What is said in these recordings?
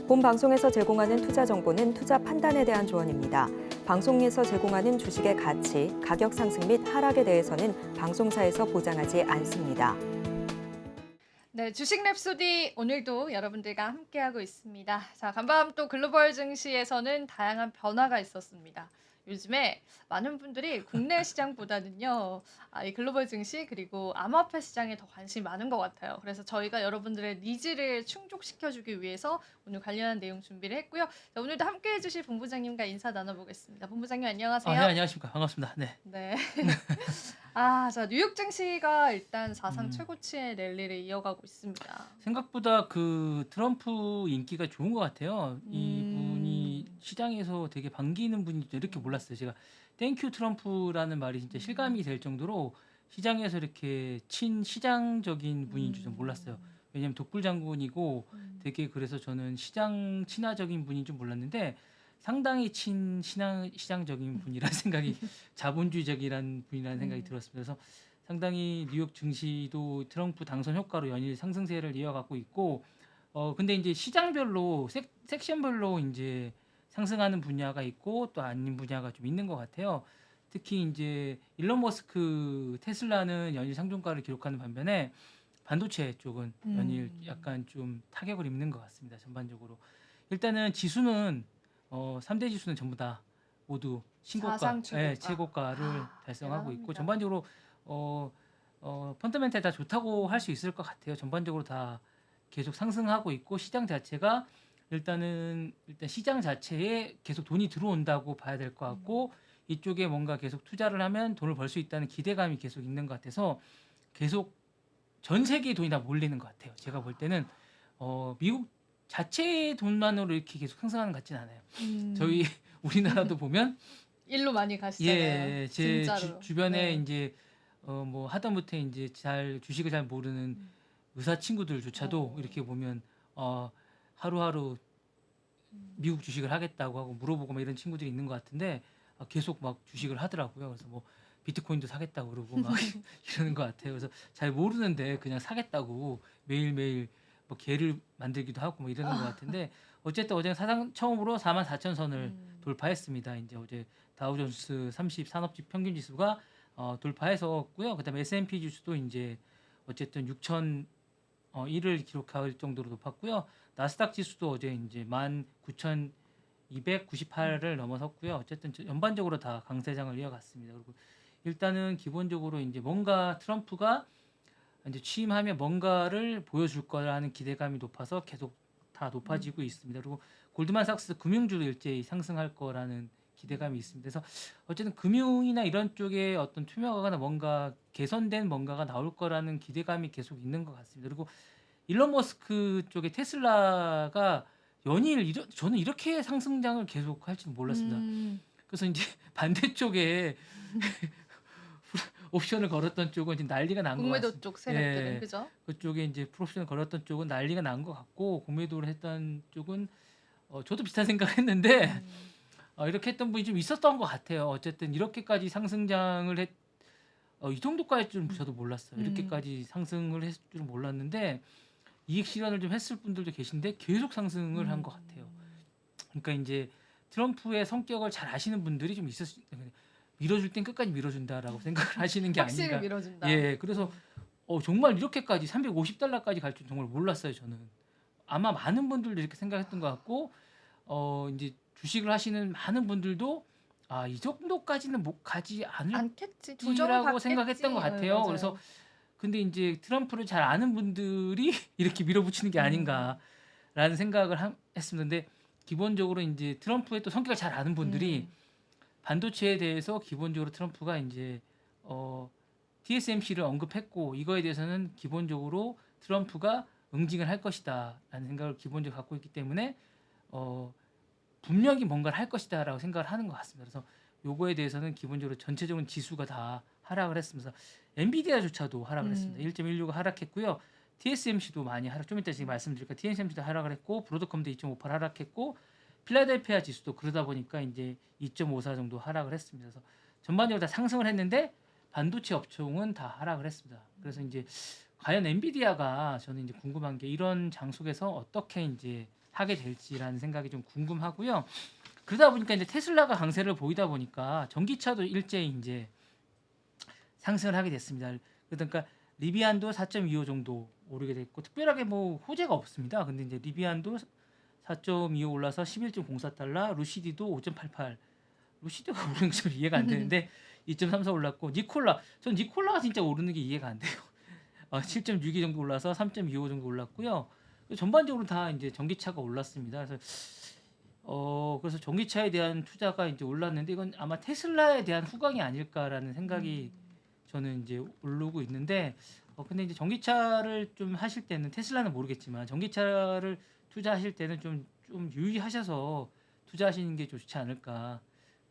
본 방송에서 제공하는 투자 정보는 투자 판단에 대한 조언입니다. 방송에서 제공하는 주식의 가치, 가격 상승 및 하락에 대해서는 방송사에서 보장하지 않습니다. 네, 주식 랩소디 오늘도 여러분들과 함께하고 있습니다. 자, 간밤 또 글로벌 증시에서는 다양한 변화가 있었습니다. 요즘에 많은 분들이 국내 시장보다는요, 이 글로벌 증시 그리고 암호화폐 시장에 더 관심이 많은 것 같아요. 그래서 저희가 여러분들의 니즈를 충족시켜주기 위해서 오늘 관련한 내용 준비를 했고요. 자, 오늘도 함께해 주실 본부장님과 인사 나눠보겠습니다. 본부장님 네, 안녕하세요. 안녕하십니까. 반갑습니다. 네. 네. 자, 뉴욕 증시가 일단 사상 최고치의 랠리를 이어가고 있습니다. 생각보다 그 트럼프 인기가 좋은 것 같아요. 이분이 음. 시장에서 되게 반기는 분이 이렇게 몰랐어요. 제가 땡큐 트럼프라는 말이 진짜 실감이 될 정도로 시장에서 이렇게 친시장적인 분인 줄 좀 몰랐어요. 왜냐면 독불 장군이고 되게 그래서 저는 시장 친화적인 분인 줄 몰랐는데 상당히 시장적인 분이라는 생각이 자본주의적이라는 분이라는 생각이 들었습니다. 그래서 상당히 뉴욕 증시도 트럼프 당선 효과로 연일 상승세를 이어가고 있고, 근데 이제 시장별로 섹션별로 이제 상승하는 분야가 있고 또 아닌 분야가 좀 있는 것 같아요. 특히 이제 일론 머스크 테슬라는 연일 상종가를 기록하는 반면에 반도체 쪽은 연일 약간 좀 타격을 입는 것 같습니다. 전반적으로. 일단은 지수는 3대 지수는 전부 다 모두 신고가, 사상 최고가. 최고가를 달성하고 있고 대단합니다. 전반적으로 펀더멘탈 다 좋다고 할 수 있을 것 같아요. 전반적으로 다 계속 상승하고 있고 시장 자체가 일단 시장 자체에 계속 돈이 들어온다고 봐야 될 것 같고 이쪽에 뭔가 계속 투자를 하면 돈을 벌 수 있다는 기대감이 계속 있는 것 같아서 계속 전 세계의 돈이 다 몰리는 것 같아요. 제가 볼 때는 미국 자체의 돈만으로 이렇게 계속 상승하는 것 같진 않아요. 저희 우리나라도 보면 일로 많이 가시잖아요. 제 진짜로. 주변에 네. 이제 뭐 하다못해 이제 주식을 잘 모르는 의사 친구들조차도 이렇게 보면 하루하루 미국 주식을 하겠다고 하고 물어보고 막 이런 친구들이 있는 것 같은데 계속 막 주식을 하더라고요. 그래서 뭐 비트코인도 사겠다고 그러고 막 이러는 것 같아요. 그래서 잘 모르는데 그냥 사겠다고 매일매일 뭐 개를 만들기도 하고 뭐 이러는 것 같은데 어쨌든 어제 사상 처음으로 44,000선을 돌파했습니다. 이제 어제 다우존스 30 산업지 평균 지수가 돌파해서고요. 그다음에 S&P 지수도 이제 어쨌든 6,001을 기록할 정도로 높았고요. 나스닥 지수도 어제 이제 19,298을 넘어섰고요. 어쨌든 전반적으로 다 강세장을 이어갔습니다. 그리고 일단은 기본적으로 이제 뭔가 트럼프가 이제 취임하면 뭔가를 보여줄 거라는 기대감이 높아서 계속 다 높아지고 있습니다. 그리고 골드만삭스 금융주도 일제히 상승할 거라는 기대감이 있습니다. 그래서 어쨌든 금융이나 이런 쪽에 어떤 투명화나 뭔가 개선된 뭔가가 나올 거라는 기대감이 계속 있는 것 같습니다. 그리고 일론 머스크 쪽에 테슬라가 연일 저는 이렇게 상승장을 계속 할지는 몰랐습니다. 그래서 이제 반대쪽에 옵션을 걸었던 쪽은 지금 난리가 난 것 같습니다. 공매도 쪽 세력들은 그죠? 그쪽에 이제 풀옵션을 걸었던 쪽은 난리가 난 것 같고 공매도를 했던 쪽은 저도 비슷한 생각을 했는데 이렇게 했던 분이 좀 있었던 것 같아요. 어쨌든 이렇게까지 상승장을 이 정도까지 좀 저도 몰랐어요. 이렇게까지 상승을 했을 줄은 몰랐는데 이익 실현을 좀 했을 분들도 계신데 계속 상승을 한 것 같아요. 그러니까 이제 트럼프의 성격을 잘 아시는 분들이 좀 밀어줄 땐 끝까지 밀어준다라고 생각을 하시는 게 확실히 아닌가. 밀어준다. 예, 그래서 정말 이렇게까지 350달러까지 갈 줄 정말 몰랐어요, 저는. 아마 많은 분들도 이렇게 생각했던 것 같고, 이제 주식을 하시는 많은 분들도 이 정도까지는 못 가지 않겠지. 않을지라고 생각했던 것 같아요. 맞아요. 그래서 근데 이제 트럼프를 잘 아는 분들이 이렇게 밀어붙이는 게 아닌가라는 생각을 했습니다. 근데 기본적으로 이제 트럼프의 또 성격을 잘 아는 분들이 반도체에 대해서 기본적으로 트럼프가 이제 TSMC를 언급했고 이거에 대해서는 기본적으로 트럼프가 응징을 할 것이다라는 생각을 기본적으로 갖고 있기 때문에 분명히 뭔가를 할 것이다라고 생각을 하는 것 같습니다. 그래서 요거에 대해서는 기본적으로 전체적인 지수가 다 하락을 했으면서 엔비디아조차도 하락을 했습니다. 1.16가 하락했고요. TSMC도 많이 좀 이따 지금 말씀드릴까 TSMC도 하락을 했고 브로드컴도 2.58 하락했고 필라델피아 지수도 그러다 보니까 이제 2.54 정도 하락을 했습니다. 그래서 전반적으로 다 상승을 했는데 반도체 업종은 다 하락을 했습니다. 그래서 이제 과연 엔비디아가 저는 이제 궁금한 게 이런 장 속에서 어떻게 이제 하게 될지라는 생각이 좀 궁금하고요. 그러다 보니까 이제 테슬라가 강세를 보이다 보니까 전기차도 일제히 이제 상승을 하게 됐습니다. 그러니까 리비안도 4.25 정도 오르게 됐고 특별하게 뭐 호재가 없습니다. 근데 이제 리비안도 4.25 올라서 11.04달러, 루시디도 5.88. 루시드가 오르는 게 좀 이해가 안 되는데 2.34 올랐고 전 니콜라가 진짜 오르는 게 이해가 안 돼요. 7.62 정도 올라서 3.25 정도 올랐고요. 전반적으로 다 이제 전기차가 올랐습니다. 그래서 전기차에 대한 투자가 이제 올랐는데 이건 아마 테슬라에 대한 후광이 아닐까라는 생각이 저는 이제 오르고 있는데 근데 이제 전기차를 좀 하실 때는 테슬라는 모르겠지만 전기차를 투자하실 때는 좀 유의하셔서 투자하시는 게 좋지 않을까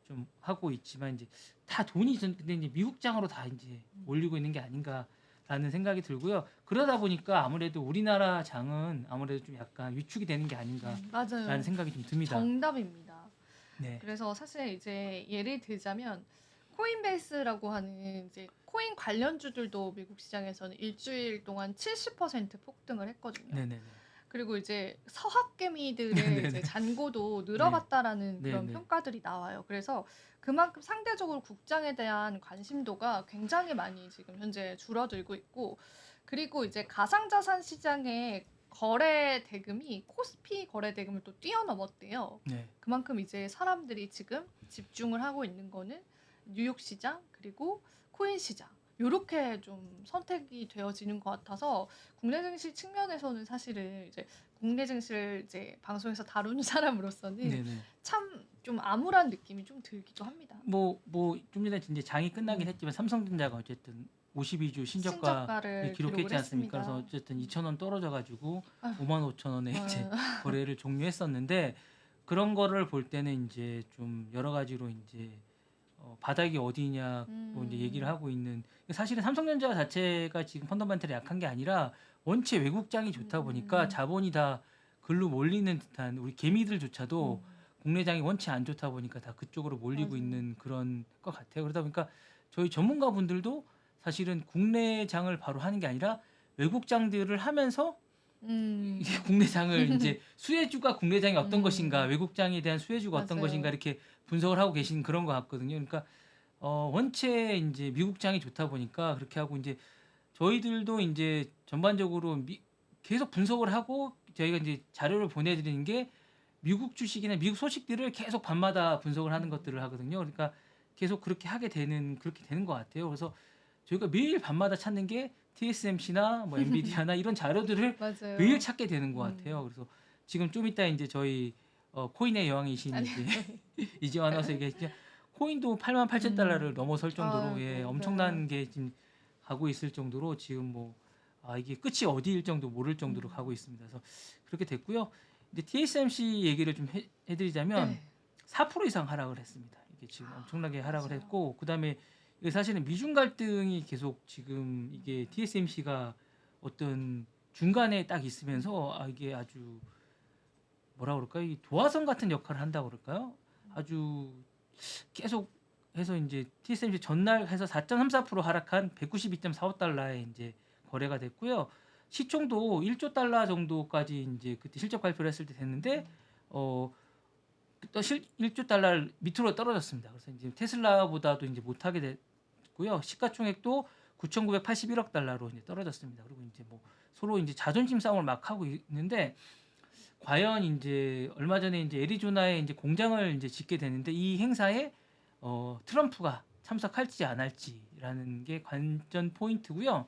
좀 하고 있지만 이제 다 돈이 근데 이제 미국장으로 다 이제 몰리고 있는 게 아닌가라는 생각이 들고요. 그러다 보니까 아무래도 우리나라 장은 아무래도 좀 약간 위축이 되는 게 아닌가라는 맞아요. 생각이 좀 듭니다. 정답입니다. 네. 그래서 사실 이제 예를 들자면 코인베이스라고 하는 이제 코인 관련주들도 미국 시장에서는 일주일 동안 70% 폭등을 했거든요. 네네네. 그리고 이제 서학개미들의 네네네. 이제 잔고도 늘어갔다라는 네. 그런 네네. 평가들이 나와요. 그래서 그만큼 상대적으로 국장에 대한 관심도가 굉장히 많이 지금 현재 줄어들고 있고, 그리고 이제 가상자산 시장의 거래 대금이 코스피 거래 대금을 또 뛰어넘었대요. 네. 그만큼 이제 사람들이 지금 집중을 하고 있는 거는 뉴욕 시장 그리고 코인 시장 요렇게 좀 선택이 되어지는 것 같아서 국내 증시 측면에서는 사실은 이제 국내 증시를 이제 방송에서 다루는 사람으로서는 네네. 참 좀 암울한 느낌이 좀 들기도 합니다. 좀 전에 이제 장이 끝나긴 했지만 삼성전자가 어쨌든 52주 신저가 신저가를 기록했지 기록을 않습니까? 했습니다. 그래서 어쨌든 2,000원 떨어져가지고 아휴. 55,000원에 이제 어, 거래를 종료했었는데 그런 거를 볼 때는 이제 좀 여러 가지로 이제 바닥이 어디냐고 이제 얘기를 하고 있는 사실은 삼성전자 자체가 지금 펀더멘털이 약한 게 아니라 원체 외국장이 좋다 보니까 자본이 다 글로 몰리는 듯한 우리 개미들조차도 국내장이 원체 안 좋다 보니까 다 그쪽으로 몰리고 맞아요. 있는 그런 것 같아요. 그러다 보니까 저희 전문가분들도 사실은 국내장을 바로 하는 게 아니라 외국장들을 하면서 이제 국내장을 이제 수혜주가 국내장이 어떤 것인가, 외국장에 대한 수혜주가 어떤 맞아요. 것인가 이렇게 분석을 하고 계신 그런 것 같거든요. 그러니까 원체 이제 미국장이 좋다 보니까 그렇게 하고 이제 저희들도 이제 전반적으로 계속 분석을 하고 저희가 이제 자료를 보내드리는 게 미국 주식이나 미국 소식들을 계속 밤마다 분석을 하는 것들을 하거든요. 그러니까 계속 그렇게 되는 것 같아요. 그래서 저희가 매일 밤마다 찾는 게 TSMC나 뭐 엔비디아나 이런 자료들을 맞아요. 매일 찾게 되는 것 같아요. 그래서 지금 좀 이따 이제 저희 코인의 여왕이신 아니, 이제 이지원 아나운서 얘기했죠. 코인도 88,000달러를 넘어설 정도로 아이고, 네. 엄청난 게 지금 가고 있을 정도로 지금 이게 끝이 어디일 정도 모를 정도로 가고 있습니다. 그래서 그렇게 됐고요. 이제 TSMC 얘기를 좀 해드리자면 네. 4% 이상 하락을 했습니다. 이게 지금 엄청나게 하락을 맞아요. 했고 그다음에 이게 사실은 미중 갈등이 계속 지금 이게 TSMC가 어떤 중간에 딱 있으면서 이게 아주 뭐라 그럴까요? 이 도화선 같은 역할을 한다고 그럴까요? 아주 계속 해서 이제 TSMC 전날 해서 4.34% 하락한 192.45달러에 이제 거래가 됐고요. 시총도 1조 달러 정도까지 이제 그때 실적 발표를 했을 때 됐는데 또 1조 달러 밑으로 떨어졌습니다. 그래서 이제 테슬라보다도 이제 못하게 됐고요. 시가총액도 9,981억 달러로 이제 떨어졌습니다. 그리고 이제 뭐 서로 이제 자존심 싸움을 막 하고 있는데 과연 이제 얼마 전에 이제 애리조나에 이제 공장을 이제 짓게 되는데 이 행사에 트럼프가 참석할지 안 할지라는 게 관전 포인트고요.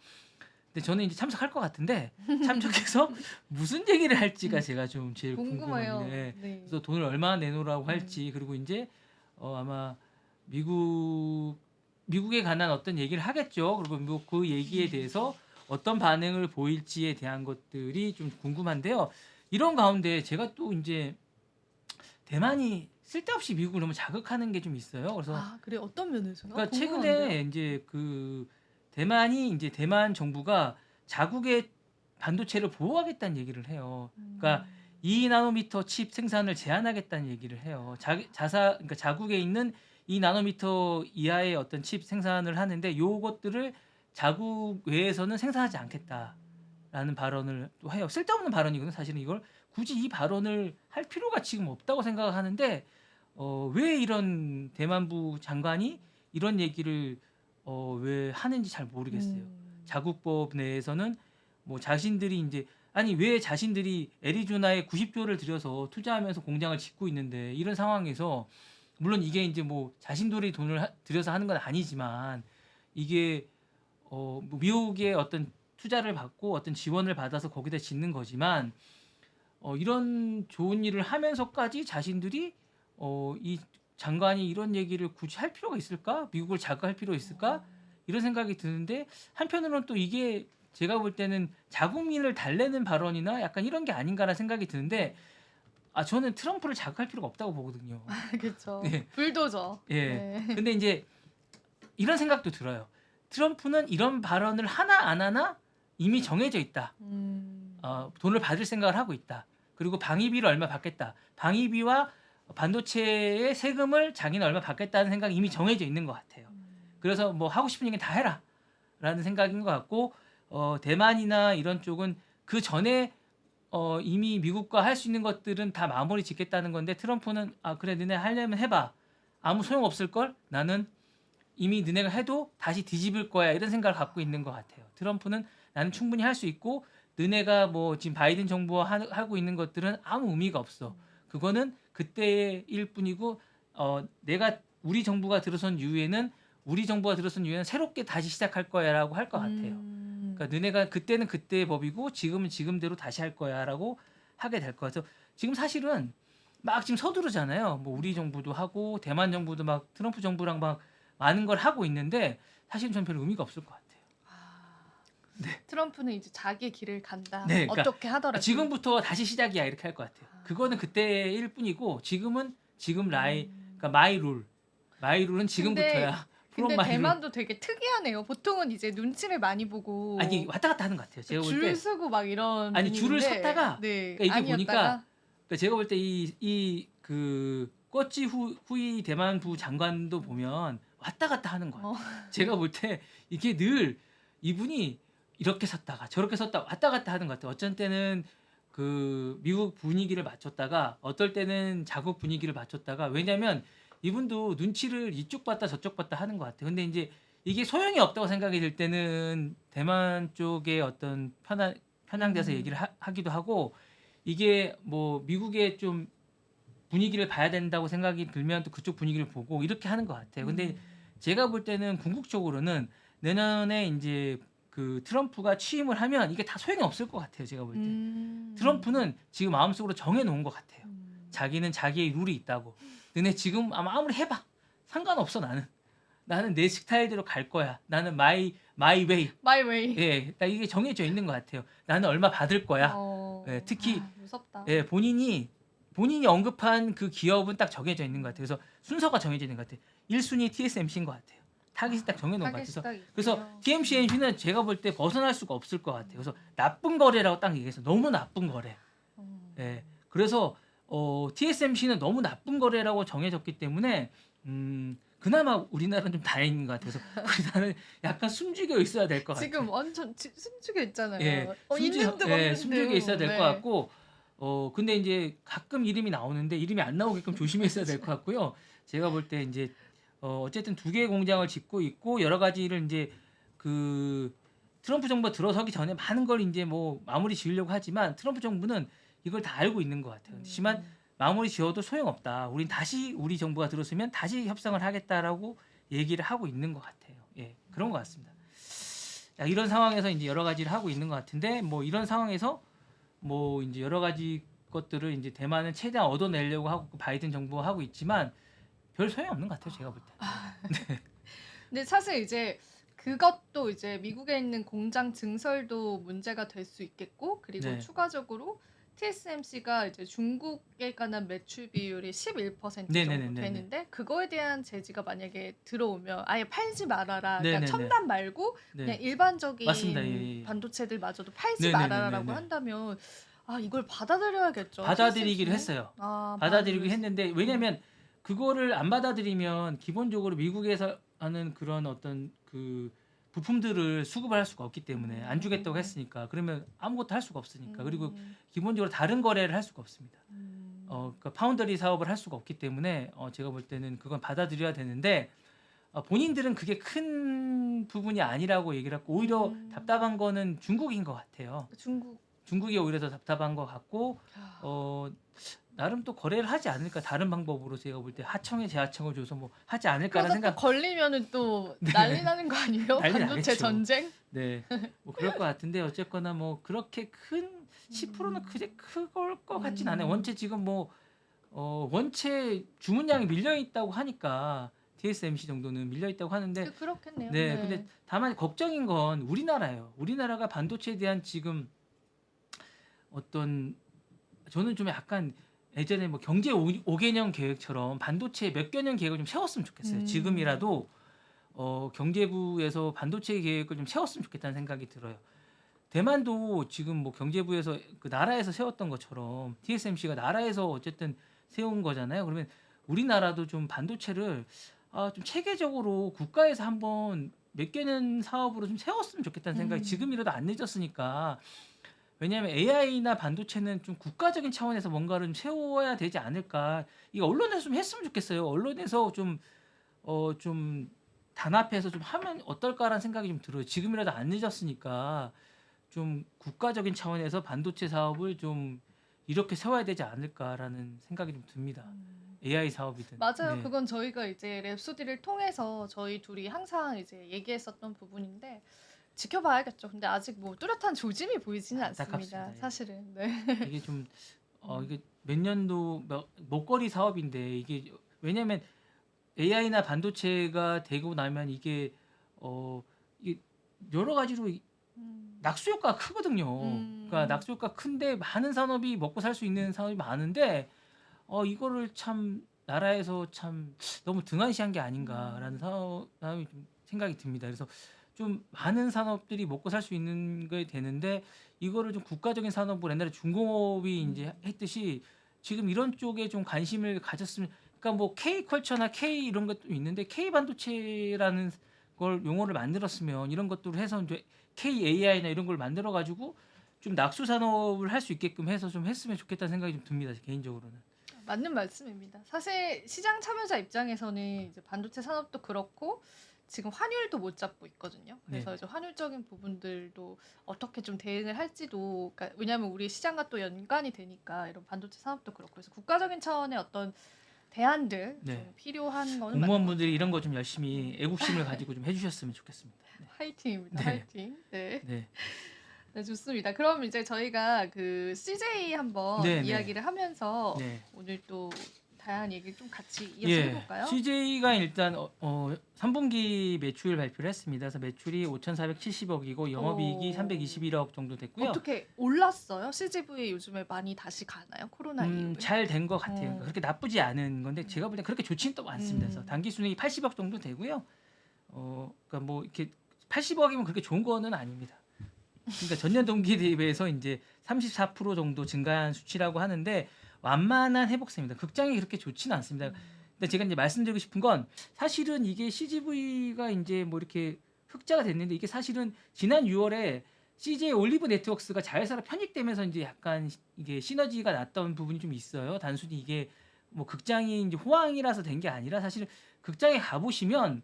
근데 저는 이제 참석할 것 같은데 참석해서 무슨 얘기를 할지가 제가 좀 제일 궁금해요. 궁금합니다. 예. 네. 그래서 돈을 얼마나 내놓으라고 할지 그리고 이제 아마 미국에 관한 어떤 얘기를 하겠죠. 그리고 뭐 그 얘기에 대해서 어떤 반응을 보일지에 대한 것들이 좀 궁금한데요. 이런 가운데 제가 또 이제 대만이 쓸데없이 미국을 너무 자극하는 게 좀 있어요. 그래서 그래 어떤 면에서요? 그러니까 궁금한데요. 최근에 이제 대만 정부가 자국의 반도체를 보호하겠다는 얘기를 해요. 그러니까 2나노미터 칩 생산을 제한하겠다는 얘기를 해요. 그러니까 자국에 있는 2나노미터 이하의 어떤 칩 생산을 하는데 요것들을 자국 외에서는 생산하지 않겠다라는 발언을 또 해요. 쓸데없는 발언이거든요. 사실은 이걸 굳이 이 발언을 할 필요가 지금 없다고 생각하는데 왜 이런 대만부 장관이 이런 얘기를 왜 하는지 잘 모르겠어요. 자국법 내에서는 뭐 자신들이 이제 아니 왜 자신들이 애리조나에 90조를 들여서 투자하면서 공장을 짓고 있는데 이런 상황에서 물론 이게 이제 뭐 자신들이 돈을 들여서 하는 건 아니지만 이게 뭐 미국의 어떤 투자를 받고 어떤 지원을 받아서 거기다 짓는 거지만 이런 좋은 일을 하면서까지 자신들이 이 장관이 이런 얘기를 굳이 할 필요가 있을까? 미국을 자극할 필요 있을까? 이런 생각이 드는데 한편으로는 또 이게 제가 볼 때는 자국민을 달래는 발언이나 약간 이런 게 아닌가라는 생각이 드는데 저는 트럼프를 자극할 필요가 없다고 보거든요. 그렇죠. 네. 불도저. 예. 네. 근데 이제 이런 생각도 들어요. 트럼프는 이런 발언을 하나 안 하나 이미 정해져 있다. 돈을 받을 생각을 하고 있다. 그리고 방위비를 얼마 받겠다. 방위비와 반도체의 세금을 자기는 얼마 받겠다는 생각이 이미 정해져 있는 것 같아요. 그래서 뭐 하고 싶은 얘기 다 해라 라는 생각인 것 같고 대만이나 이런 쪽은 그 전에 이미 미국과 할 수 있는 것들은 다 마무리 짓겠다는 건데 트럼프는 그래 너네 하려면 해봐. 아무 소용 없을 걸. 나는 이미 너네가 해도 다시 뒤집을 거야. 이런 생각을 갖고 있는 것 같아요. 트럼프는 나는 충분히 할 수 있고 너네가 뭐 지금 바이든 정부와 하고 있는 것들은 아무 의미가 없어. 그거는 그때의 일 뿐이고 내가 우리 정부가 들어선 이후에는 새롭게 다시 시작할 거야라고 할 것 같아요. 그러니까 너네가 그때는 그때의 법이고 지금은 지금대로 다시 할 거야라고 하게 될 것 같아서 지금 사실은 막 지금 서두르잖아요. 뭐 우리 정부도 하고 대만 정부도 막 트럼프 정부랑 막 많은 걸 하고 있는데 사실은 전 별 의미가 없을 것 같아요. 트럼프는 이제 자기의 길을 간다. 네, 그러니까 어떻게 하더라도 지금부터 다시 시작이야 이렇게 할 것 같아요. 그거는 그때의 일 뿐이고 지금은 지금 그러니까 마이 룰은 지금부터야. 근데 마이 룰. 대만도 되게 특이하네요. 보통은 이제 눈치를 많이 보고 아니 왔다 갔다 하는 것 같아요. 제가 볼 때 줄 서고 막 이런 아니 줄을 분위기인데, 섰다가 네, 그러니까 이게 아니었다가 보니까 그러니까 제가 볼 때 이 그 꿔찌 후이 대만부 장관도 보면 왔다 갔다 하는 거 같아요. 제가 볼 때 이게 늘 이분이 이렇게 섰다가 저렇게 섰다가 왔다 갔다 하는 것 같아요. 어쩐 때는 그 미국 분위기를 맞췄다가 어떨 때는 자국 분위기를 맞췄다가 왜냐면 이분도 눈치를 이쪽 봤다 저쪽 봤다 하는 것 같아요. 근데 이제 이게 소용이 없다고 생각이 들 때는 대만 쪽에 어떤 편향돼서 얘기를 하기도 하고 이게 뭐 미국의 좀 분위기를 봐야 된다고 생각이 들면 또 그쪽 분위기를 보고 이렇게 하는 것 같아요. 근데 제가 볼 때는 궁극적으로는 내년에 이제 그 트럼프가 취임을 하면 이게 다 소용이 없을 것 같아요. 제가 볼 때. 트럼프는 지금 마음속으로 정해놓은 것 같아요. 자기는 자기의 룰이 있다고. 너네 지금 아무리 해봐. 상관없어 나는. 나는 내 스타일대로 갈 거야. 나는 my way. My way. 예, 나 이게 정해져 있는 것 같아요. 나는 얼마 받을 거야. 예, 특히 무섭다. 예, 본인이 언급한 그 기업은 딱 정해져 있는 것 같아요. 그래서 순서가 정해져 있는 것 같아요. 1순위 TSMC인 것 같아요. 타깃이 딱 정해놓은 것 같아서. 그래서 TSMC는 제가 볼 때 벗어날 수가 없을 것 같아요. 그래서 나쁜 거래라고 딱 얘기해서 너무 나쁜 거래. 예, 그래서 TSMC는 너무 나쁜 거래라고 정해졌기 때문에 그나마 우리나라는 좀 다행인 것 같아서 우리나라는 약간 숨죽여 있어야 될 것 같아요. 지금 완전 숨죽여 있잖아요. 예, 있는 듯 없는 듯. 숨죽여 있어야 될 것 같고 근데 이제 가끔 이름이 나오는데 이름이 안 나오게끔 조심했어야 될 것 같고요. 제가 볼 때 이제 어쨌든 2개의 공장을 짓고 있고 여러 가지를 이제 그 트럼프 정부가 들어서기 전에 많은 걸 이제 뭐 마무리 지으려고 하지만 트럼프 정부는 이걸 다 알고 있는 것 같아요. 하지만 마무리 지어도 소용없다. 우린 다시 우리 정부가 들어서면 다시 협상을 하겠다라고 얘기를 하고 있는 것 같아요. 예, 그런 것 같습니다. 이런 상황에서 이제 여러 가지를 하고 있는 것 같은데 뭐 이런 상황에서 뭐 이제 여러 가지 것들을 이제 대만은 최대한 얻어내려고 하고 바이든 정부가 하고 있지만 별 소용 없는 것 같아요. 제가 볼 때. 네. 근데 사실 이제 그것도 이제 미국에 있는 공장 증설도 문제가 될 수 있겠고 그리고 네. 추가적으로 TSMC가 이제 중국에 관한 매출 비율이 11% 정도 네네네네네. 되는데 그거에 대한 제지가 만약에 들어오면 아예 팔지 말아라. 네네네. 그냥 첨단 말고 네. 그냥 일반적인 맞습니다. 예, 예. 반도체들마저도 팔지 네네네네네. 말아라라고 한다면 이걸 받아들여야겠죠. 받아들이기를 TSMC 는? 했어요. 받아들이긴 했는데 왜냐면 그거를 안 받아들이면 기본적으로 미국에서 하는 그런 어떤 그 부품들을 수급을 할 수가 없기 때문에 안 주겠다고 했으니까 그러면 아무것도 할 수가 없으니까 그리고 기본적으로 다른 거래를 할 수가 없습니다. 그러니까 파운더리 사업을 할 수가 없기 때문에 제가 볼 때는 그건 받아들여야 되는데 본인들은 그게 큰 부분이 아니라고 얘기를 하고 오히려 답답한 거는 중국인 것 같아요. 중국이 오히려 더 답답한 것 같고 나름 또 거래를 하지 않을까 다른 방법으로 제가 볼 때 하청에 재하청을 줘서 뭐 하지 않을까라는 그러다 생각. 또 걸리면은 또 난리 나는 거 아니에요? 난리 반도체 나겠죠. 전쟁? 네, 뭐 그럴 것 같은데 어쨌거나 뭐 그렇게 큰 10%는 그걸 것 같진 않아요. 원체 지금 뭐 원체 주문량이 밀려 있다고 하니까 TSMC 정도는 밀려 있다고 하는데 그렇겠네요. 네, 근데 다만 걱정인 건 우리나라예요. 우리나라가 반도체에 대한 지금 어떤 저는 좀 약간 예전에 뭐 경제 5개년 계획처럼 반도체 몇 개년 계획을 좀 세웠으면 좋겠어요. 지금이라도 경제부에서 반도체 계획을 좀 세웠으면 좋겠다는 생각이 들어요. 대만도 지금 뭐 경제부에서 그 나라에서 세웠던 것처럼 TSMC가 나라에서 어쨌든 세운 거잖아요. 그러면 우리나라도 좀 반도체를 좀 체계적으로 국가에서 한번 몇 개년 사업으로 좀 세웠으면 좋겠다는 생각이 지금이라도 안 늦었으니까 왜냐하면 AI나 반도체는 좀 국가적인 차원에서 뭔가를 좀 세워야 되지 않을까. 이거 언론에서 좀 했으면 좋겠어요. 언론에서 좀 단합해서 좀 하면 어떨까라는 생각이 좀 들어요. 지금이라도 안 늦었으니까 좀 국가적인 차원에서 반도체 사업을 좀 이렇게 세워야 되지 않을까라는 생각이 좀 듭니다. AI 사업이든. 맞아요. 네. 그건 저희가 이제 랩소디를 통해서 저희 둘이 항상 이제 얘기했었던 부분인데 지켜봐야겠죠. 근데 아직 뭐 뚜렷한 조짐이 보이지는 않습니다. 안타깝습니다. 예. 사실은. 네. 이게 좀 이게 몇 년도 먹거리 사업인데 이게 왜냐면 AI나 반도체가 되고 나면 이게 여러 가지로 낙수 효과가 크거든요. 그러니까 낙수 효과가 큰데 많은 산업이 먹고 살 수 있는 산업이 많은데 이거를 참 나라에서 참 너무 등한시한 게 아닌가라는 사람이 좀 생각이 듭니다. 그래서 좀 많은 산업들이 먹고 살 수 있는 게 되는데 이거를 좀 국가적인 산업으로 옛날에 중공업이 이제 했듯이 지금 이런 쪽에 좀 관심을 가졌으면 그러니까 뭐 K 컬처나 K 이런 것도 있는데 K 반도체라는 걸 용어를 만들었으면 이런 것들을 해서 이제 K AI나 이런 걸 만들어 가지고 좀 낙수 산업을 할 수 있게끔 해서 좀 했으면 좋겠다는 생각이 좀 듭니다. 개인적으로는. 맞는 말씀입니다. 사실 시장 참여자 입장에서는 이제 반도체 산업도 그렇고 지금 환율도 못 잡고 있거든요. 그래서 네. 이제 환율적인 부분들도 어떻게 좀 대응을 할지도 그러니까 왜냐하면 우리 시장과 또 연관이 되니까 이런 반도체 산업도 그렇고 그래서 국가적인 차원의 어떤 대안들 네. 좀 필요한 거는 공무원분들이 이런 거 좀 열심히 애국심을 가지고 좀 해주셨으면 좋겠습니다. 네. 화이팅입니다. 네. 화이팅. 네. 네. 네, 좋습니다. 그럼 이제 저희가 그 CJ 한번 네, 네. 이야기를 하면서 네. 오늘 또 다양한 얘기를 좀 같이 이어서 해볼까요? CJ가 일단 3분기 매출 발표를 했습니다. 그래서 매출이 5,470억이고 영업이익이 321억 정도 됐고요. 어떻게 올랐어요? CGV 요즘에 많이 다시 가나요? 코로나 이후에? 잘 된 것 같아요. 그렇게 나쁘지 않은 건데 제가 볼 때 그렇게 좋지는 또 않습니다. 그래서 단기 순이익이 80억 정도 되고요. 그러니까 뭐 이렇게 80억이면 그렇게 좋은 거는 아닙니다. 그러니까 전년 동기 대비해서 이제 34% 정도 증가한 수치라고 하는데 완만한 회복세입니다. 극장이 그렇게 좋지는 않습니다. 근데 제가 이제 말씀드리고 싶은 건 사실은 이게 CGV가 이제 뭐 이렇게 흑자가 됐는데 이게 사실은 지난 6월에 CJ 올리브 네트워크스가 자회사로 편입되면서 이제 약간 이게 시너지가 났던 부분이 좀 있어요. 단순히 이게 뭐 극장이 이제 호황이라서 된 게 아니라 사실은 극장에 가보시면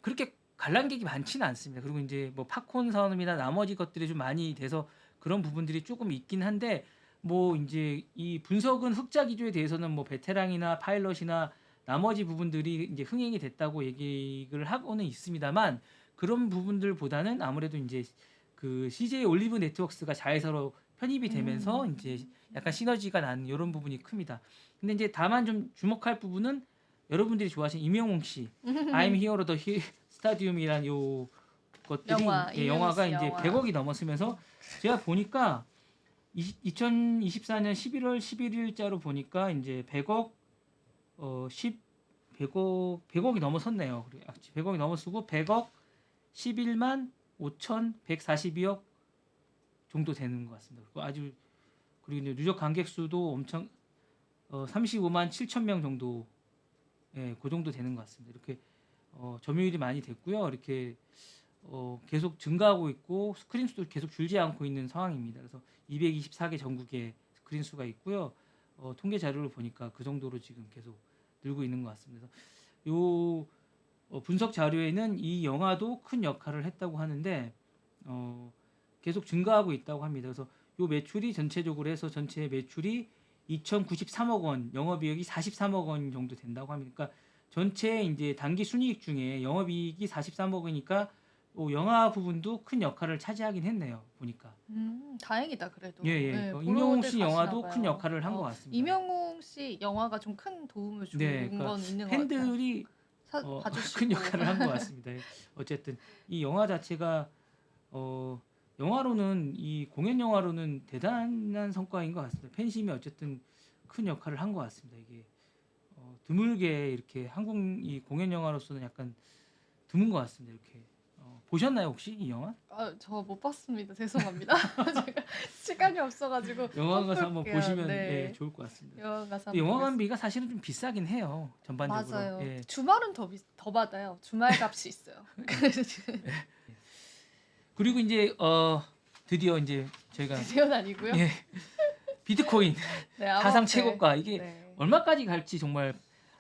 그렇게 관람객이 많지는 않습니다. 그리고 이제 뭐 팝콘 산업이나 나머지 것들이 좀 많이 돼서 그런 부분들이 조금 있긴 한데 뭐 이제 이 분석은 흑자 기조에 대해서는 뭐 베테랑이나 파일럿이나 나머지 부분들이 이제 흥행이 됐다고 얘기를 하고는 있습니다만 그런 부분들보다는 아무래도 이제 그 CJ 올리브 네트워크스가 자회사로 편입이 되면서 이제 약간 시너지가 나는 이런 부분이 큽니다. 근데 이제 다만 좀 주목할 부분은 여러분들이 좋아하시는 임영웅 씨, I'm Here the 스타디움이란 요 것들이 영화가 이제 100억이 넘었으면서 제가 보니까 2024년 11월 11일자로 보니까 이제 100억이 넘어섰네요. 100억이 넘어서고 100억 11만 5,142억 정도 되는 것 같습니다. 그리고 이제 누적 관객 수도 엄청 35만 7천 명 정도 그 정도 되는 것 같습니다. 이렇게 점유율이 많이 됐고요. 이렇게 계속 증가하고 있고 스크린 수도 계속 줄지 않고 있는 상황입니다. 그래서 224개 전국에 스크린 수가 있고요. 통계 자료를 보니까 그 정도로 지금 계속 늘고 있는 것 같습니다. 그래서 요 분석 자료에는 이 영화도 큰 역할을 했다고 하는데 계속 증가하고 있다고 합니다. 그래서 요 매출이 전체적으로 해서 전체 매출이 2,093억 원, 영업이익이 43억 원 정도 된다고 합니다. 그러니까 전체 이제 단기 순이익 중에 영업이익이 43억 원이니까 영화 부분도 큰 역할을 차지하긴 했네요. 보니까. 다행이다 그래도. 예, 예. 네, 보러들 임영웅 씨 가시나 영화도 봐요. 큰 역할을 한 것 같습니다. 임영웅 씨 영화가 좀 큰 도움을 준 네, 그러니까 건 있는 것 같아요. 팬들이 봐주시고. 큰 역할을 한 것 같습니다. 어쨌든 이 영화 자체가 영화로는 이 공연 영화로는 대단한 성과인 것 같습니다. 팬심이 어쨌든 큰 역할을 한 것 같습니다. 이게 드물게 이렇게 한국 이 공연 영화로서는 약간 드문 것 같습니다. 이렇게 보셨나요 혹시 이 영화? 저 못 봤습니다. 죄송합니다. 제가 시간이 없어가지고. 영화관 가서 꼭 한번 볼게요. 보시면 네. 예, 좋을 것 같습니다. 영화관 가서 근데 한번 영화관비가 사실은 좀 비싸긴 해요. 전반적으로. 맞아요. 예. 주말은 더 받아요. 주말 값이 있어요. 그리고 이제 드디어 이제 저희가 대세는 아니고요. 예, 비트코인 네, 가상 암호화폐. 최고가 이게 네. 얼마까지 갈지 정말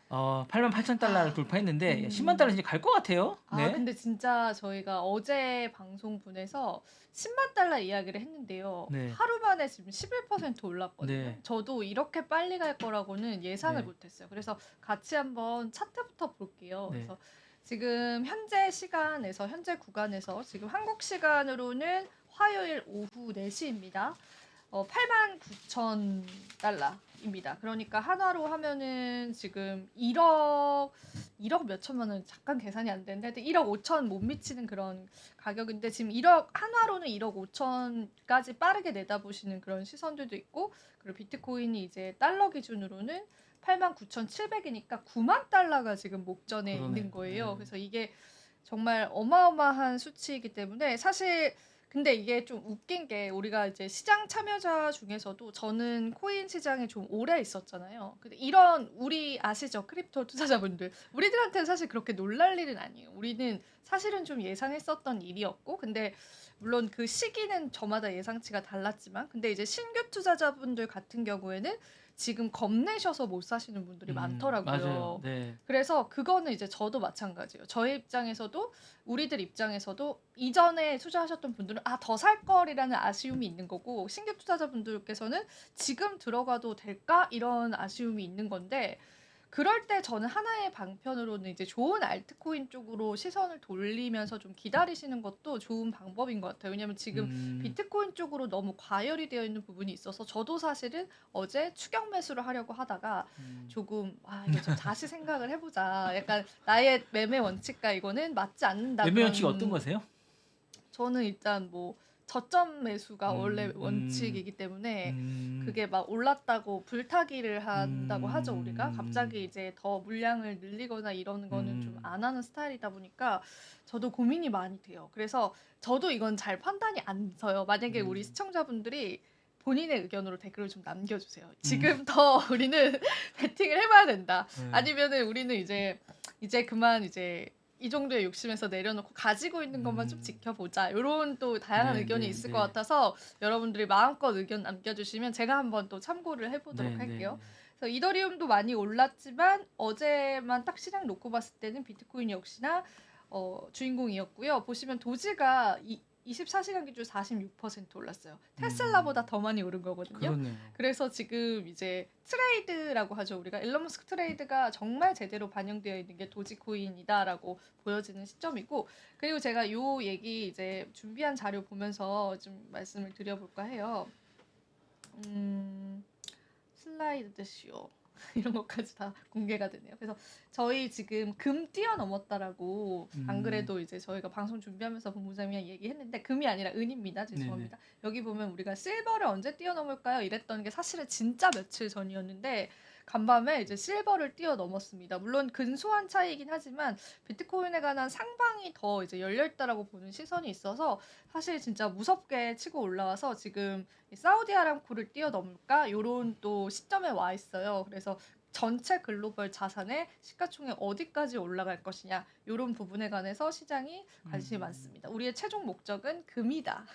88,000달러를 돌파했는데 10만 달러 이제 갈 것 같아요. 네. 근데 진짜 저희가 어제 방송분에서 10만 달러 이야기를 했는데요. 네. 하루 만에 지금 11% 올랐거든요. 네. 저도 이렇게 빨리 갈 거라고는 예상을 네. 못했어요. 그래서 같이 한번 차트부터 볼게요. 네. 그래서 지금 현재 구간에서 지금 한국 시간으로는 화요일 오후 4시입니다. 89,000달러입니다. 그러니까 한화로 하면은 지금 1억 몇 천만 원 잠깐 계산이 안 되는데 하여튼 1억 5천 못 미치는 그런 가격인데 지금 한화로는 1억 5천까지 빠르게 내다보시는 그런 시선들도 있고 그리고 비트코인이 이제 달러 기준으로는 89,700이니까 9만 달러가 지금 목전에 그러네요. 있는 거예요. 네. 그래서 이게 정말 어마어마한 수치이기 때문에 사실 근데 이게 좀 웃긴 게 우리가 이제 시장 참여자 중에서도 저는 코인 시장에 좀 오래 있었잖아요. 근데 이런 우리 아시죠? 크립토 투자자분들. 우리들한테는 사실 그렇게 놀랄 일은 아니에요. 우리는 사실은 좀 예상했었던 일이었고 근데 물론 그 시기는 저마다 예상치가 달랐지만 근데 이제 신규 투자자분들 같은 경우에는 지금 겁내셔서 못 사시는 분들이 많더라고요. 맞아요. 네. 그래서 그거는 이제 저도 마찬가지예요. 저의 입장에서도 우리들 입장에서도 이전에 투자하셨던 분들은 더 살 거리라는 아쉬움이 있는 거고 신규 투자자분들께서는 지금 들어가도 될까 이런 아쉬움이 있는 건데 그럴 때 저는 하나의 방편으로는 이제 좋은 알트코인 쪽으로 시선을 돌리면서 좀 기다리시는 것도 좋은 방법인 것 같아요. 왜냐하면 지금 비트코인 쪽으로 너무 과열이 되어 있는 부분이 있어서 저도 사실은 어제 추격 매수를 하려고 하다가 조금 이거 좀 다시 생각을 해보자. 약간 나의 매매 원칙과 이거는 맞지 않는다. 매매 원칙이 어떤 거세요? 저는 일단 뭐 저점 매수가 원래 원칙이기 때문에 그게 막 올랐다고 불타기를 한다고 하죠 우리가 갑자기 이제 더 물량을 늘리거나 이러는 거는 좀 안 하는 스타일이다 보니까 저도 고민이 많이 돼요. 그래서 저도 이건 잘 판단이 안 서요. 만약에 우리 시청자분들이 본인의 의견으로 댓글을 좀 남겨주세요. 지금 더 우리는 베팅을 해봐야 된다. 아니면은 우리는 이제 그만 이제 이 정도의 욕심에서 내려놓고 가지고 있는 것만 좀 지켜보자. 이런 또 다양한 네, 의견이 네, 있을 네. 것 같아서 여러분들이 마음껏 의견 남겨주시면 제가 한번 또 참고를 해보도록 네, 할게요. 네. 그래서 이더리움도 많이 올랐지만 어제만 딱 시장 놓고 봤을 때는 비트코인 역시나 주인공이었고요. 보시면 도지가 24시간 기준 46% 올랐어요. 테슬라보다 더 많이 오른 거거든요. 그렇네요. 그래서 지금 이제 트레이드라고 하죠. 우리가 일론 머스크 트레이드가 정말 제대로 반영되어 있는 게 도지코인이다라고 보여지는 시점이고 그리고 제가 요 얘기 이제 준비한 자료 보면서 좀 말씀을 드려볼까 해요. 슬라이드 쇼 이런 것까지 다 공개가 되네요. 그래서 저희 지금 금 뛰어넘었다라고 안 그래도 이제 저희가 방송 준비하면서 본부장님이랑 얘기했는데 금이 아니라 은입니다. 죄송합니다. 여기 보면 우리가 실버를 언제 뛰어넘을까요? 이랬던 게 사실은 진짜 며칠 전이었는데 간밤에 이제 실버를 뛰어넘었습니다. 물론 근소한 차이이긴 하지만 비트코인에 관한 상방이 더 이제 열려있다라고 보는 시선이 있어서 사실 진짜 무섭게 치고 올라와서 지금 사우디 아람코를 뛰어넘을까? 요런 또 시점에 와 있어요. 그래서 전체 글로벌 자산의 시가총액 어디까지 올라갈 것이냐 이런 부분에 관해서 시장이 관심이 많습니다. 우리의 최종 목적은 금이다.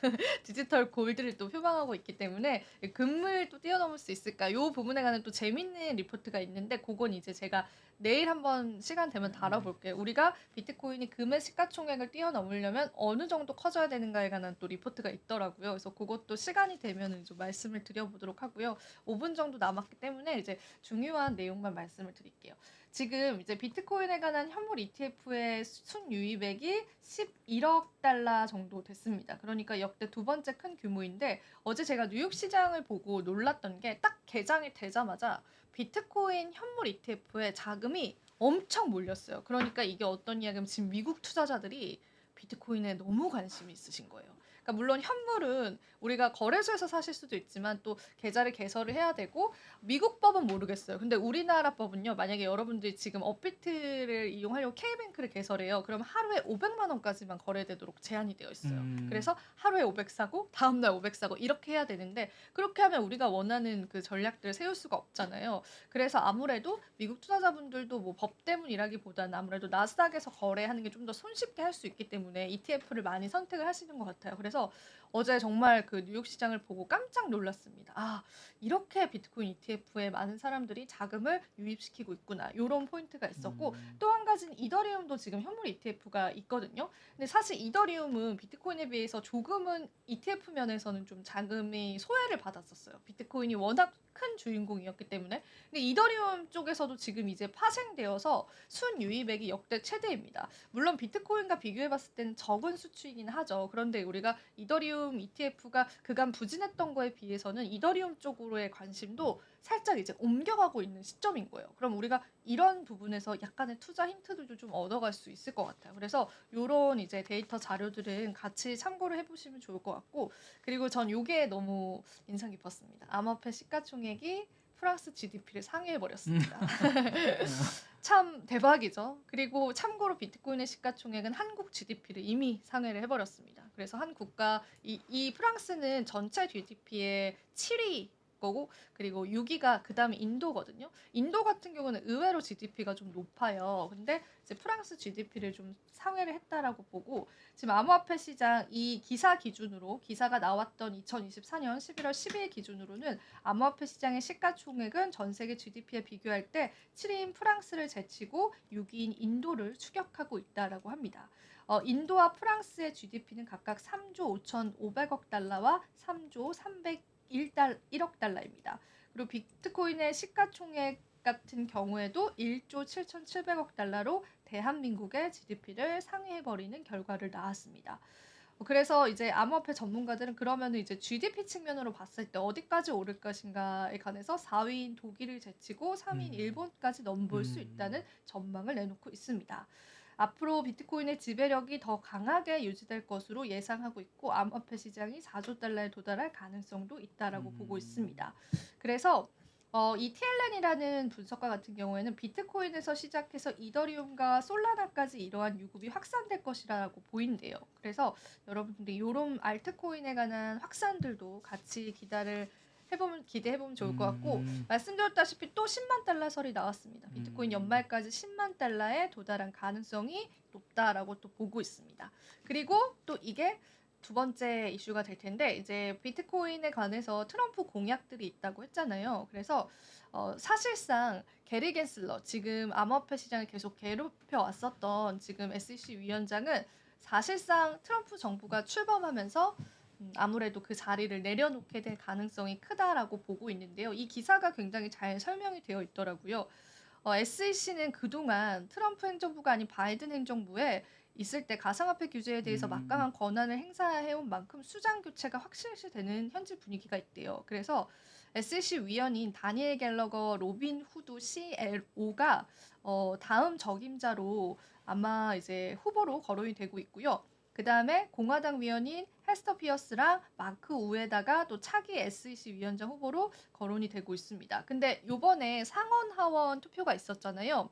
디지털 골드를 또 표방하고 있기 때문에 금을 또 뛰어넘을 수 있을까? 이 부분에 관한 또 재밌는 리포트가 있는데 그건 이제 제가 내일 한번 시간 되면 다뤄볼게요. 우리가 비트코인이 금의 시가총액을 뛰어넘으려면 어느 정도 커져야 되는가에 관한 또 리포트가 있더라고요. 그래서 그것도 시간이 되면 좀 말씀을 드려보도록 하고요. 5분 정도 남았기 때문에 이제 중요한 내용만 말씀을 드릴게요. 지금 이제 비트코인에 관한 현물 ETF의 순유입액이 11억 달러 정도 됐습니다. 그러니까 역대 두 번째 큰 규모인데 어제 제가 뉴욕 시장을 보고 놀랐던 게 딱 개장이 되자마자 비트코인 현물 ETF에 자금이 엄청 몰렸어요. 그러니까 이게 어떤 이야기냐면 지금 미국 투자자들이 비트코인에 너무 관심이 있으신 거예요. 그러니까 물론 현물은 우리가 거래소에서 사실 수도 있지만 또 계좌를 개설을 해야 되고 미국 법은 모르겠어요. 근데 우리나라 법은요. 만약에 여러분들이 지금 업비트를 이용하려고 K뱅크를 개설해요. 그럼 하루에 500만 원까지만 거래되도록 제한이 되어 있어요. 그래서 하루에 500 사고 다음날 500 사고 이렇게 해야 되는데 그렇게 하면 우리가 원하는 그 전략들을 세울 수가 없잖아요. 그래서 아무래도 미국 투자자분들도 뭐 법 때문이라기보다는 아무래도 나스닥에서 거래하는 게 좀 더 손쉽게 할 수 있기 때문에 ETF를 많이 선택을 하시는 것 같아요. 그래서 어제 정말 그 뉴욕 시장을 보고 깜짝 놀랐습니다. 아, 이렇게 비트코인 ETF에 많은 사람들이 자금을 유입시키고 있구나. 이런 포인트가 있었고 또 한 가지는 이더리움도 지금 현물 ETF가 있거든요. 근데 사실 이더리움은 비트코인에 비해서 조금은 ETF 면에서는 좀 자금이 소외를 받았었어요. 비트코인이 워낙 큰 주인공이었기 때문에. 근데 이더리움 쪽에서도 지금 이제 파생되어서 순유입액이 역대 최대입니다. 물론 비트코인과 비교해봤을 때는 적은 수치이긴 하죠. 그런데 우리가 이더리움 ETF가 그간 부진했던 거에 비해서는 이더리움 쪽으로의 관심도 살짝 이제 옮겨가고 있는 시점인 거예요. 그럼 우리가 이런 부분에서 약간의 투자 힌트들도 좀 얻어갈 수 있을 것 같아요. 그래서 이런 이제 데이터 자료들은 같이 참고를 해보시면 좋을 것 같고 그리고 전 요게 너무 인상 깊었습니다. 암호화폐 시가총액이 프랑스 GDP를 상회해버렸습니다. 참 대박이죠. 그리고 참고로 비트코인의 시가총액은 한국 GDP를 이미 상회를 해버렸습니다. 그래서 한 국가, 이 프랑스는 전체 GDP의 7위 거고 그리고 6위가 그 다음에 인도거든요. 인도 같은 경우는 의외로 GDP가 좀 높아요. 근데 이제 프랑스 GDP를 좀 상회를 했다라고 보고 지금 암호화폐 시장 이 기사 기준으로 기사가 나왔던 2024년 11월 12일 기준으로는 암호화폐 시장의 시가총액은 전 세계 GDP에 비교할 때 7위인 프랑스를 제치고 6위인 인도를 추격하고 있다라고 합니다. 인도와 프랑스의 GDP는 각각 3조 5,500억 달러와 3조 301억 달러입니다. 그리고 비트코인의 시가총액 같은 경우에도 1조 7,700억 달러로 대한민국의 GDP를 상회해버리는 결과를 낳았습니다. 그래서 이제 암호화폐 전문가들은 그러면 이제 GDP 측면으로 봤을 때 어디까지 오를 것인가에 관해서 4위인 독일을 제치고 3위인 일본까지 넘볼 수 있다는 전망을 내놓고 있습니다. 앞으로 비트코인의 지배력이 더 강하게 유지될 것으로 예상하고 있고 암호화폐 시장이 4조 달러에 도달할 가능성도 있다라고 보고 있습니다. 그래서 이 TLN이라는 분석가 같은 경우에는 비트코인에서 시작해서 이더리움과 솔라나까지 이러한 유급이 확산될 것이라고 보인대요. 그래서 여러분들 이런 알트코인에 관한 확산들도 같이 기대해보면 좋을 것 같고 말씀드렸다시피 또 10만 달러 설이 나왔습니다. 비트코인 연말까지 10만 달러에 도달한 가능성이 높다라고 또 보고 있습니다. 그리고 또 이게 두 번째 이슈가 될 텐데 이제 비트코인에 관해서 트럼프 공약들이 있다고 했잖아요. 그래서 사실상 게리 겐슬러 지금 암호화폐 시장을 계속 괴롭혀 왔었던 지금 SEC 위원장은 사실상 트럼프 정부가 출범하면서 아무래도 그 자리를 내려놓게 될 가능성이 크다라고 보고 있는데요. 이 기사가 굉장히 잘 설명이 되어 있더라고요. SEC는 그동안 트럼프 행정부가 아닌 바이든 행정부에 있을 때 가상화폐 규제에 대해서 막강한 권한을 행사해온 만큼 수장 교체가 확실시되는 현지 분위기가 있대요. 그래서 SEC 위원인 다니엘 갤러거 로빈 후드 CLO가 다음 적임자로 아마 이제 후보로 거론이 되고 있고요. 그 다음에 공화당 위원인 헤스터 피어스랑 마크 우에다가 또 차기 SEC 위원장 후보로 거론이 되고 있습니다. 근데 요번에 상원 하원 투표가 있었잖아요.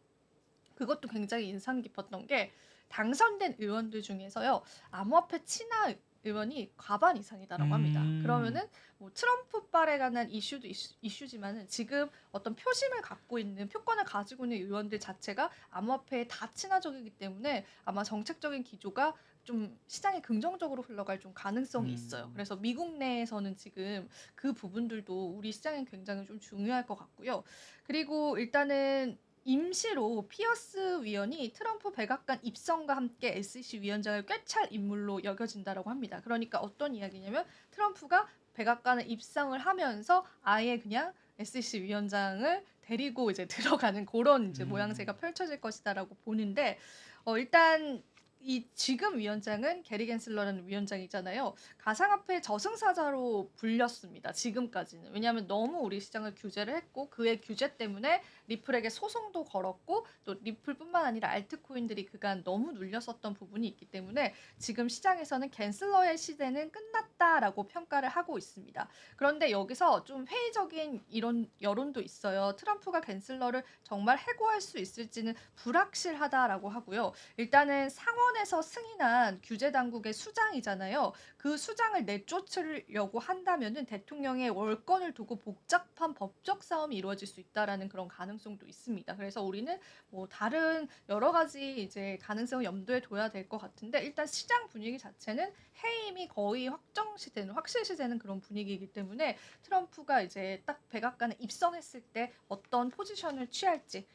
그것도 굉장히 인상 깊었던 게 당선된 의원들 중에서요. 암호화폐 친화 의원이 과반 이상이다라고 합니다. 그러면은 뭐 트럼프빨에 관한 이슈도 이슈지만은 지금 어떤 표심을 갖고 있는 표권을 가지고 있는 의원들 자체가 암호화폐에 다 친화적이기 때문에 아마 정책적인 기조가 좀 시장에 긍정적으로 흘러갈 좀 가능성이 있어요. 그래서 미국 내에서는 지금 그 부분들도 우리 시장에 굉장히 좀 중요할 것 같고요. 그리고 일단은 임시로 피어스 위원이 트럼프 백악관 입성과 함께 SEC 위원장을 꿰찰 인물로 여겨진다라고 합니다. 그러니까 어떤 이야기냐면 트럼프가 백악관에 입성을 하면서 아예 그냥 SEC 위원장을 데리고 이제 들어가는 그런 이제 모양새가 펼쳐질 것이다라고 보는데 일단 이 지금 위원장은 게리 겐슬러라는 위원장이잖아요. 가상화폐 저승사자로 불렸습니다. 지금까지는. 왜냐하면 너무 우리 시장을 규제를 했고 그의 규제 때문에 리플에게 소송도 걸었고 또 리플뿐만 아니라 알트코인들이 그간 너무 눌렸었던 부분이 있기 때문에 지금 시장에서는 겐슬러의 시대는 끝났다라고 평가를 하고 있습니다. 그런데 여기서 좀 회의적인 이런 여론도 있어요. 트럼프가 겐슬러를 정말 해고할 수 있을지는 불확실하다라고 하고요. 일단은 상원에서 승인한 규제 당국의 수장이잖아요. 그 수장을 내쫓으려고 한다면은 대통령의 월권을 두고 복잡한 법적 싸움이 이루어질 수 있다라는 그런 가능성도 있습니다. 그래서 우리는 뭐 다른 여러 가지 이제 가능성을 염두에 둬야 될 것 같은데 일단 시장 분위기 자체는 해임이 거의 확실시되는 그런 분위기이기 때문에 트럼프가 이제 딱 백악관에 입성했을 때 어떤 포지션을 취할지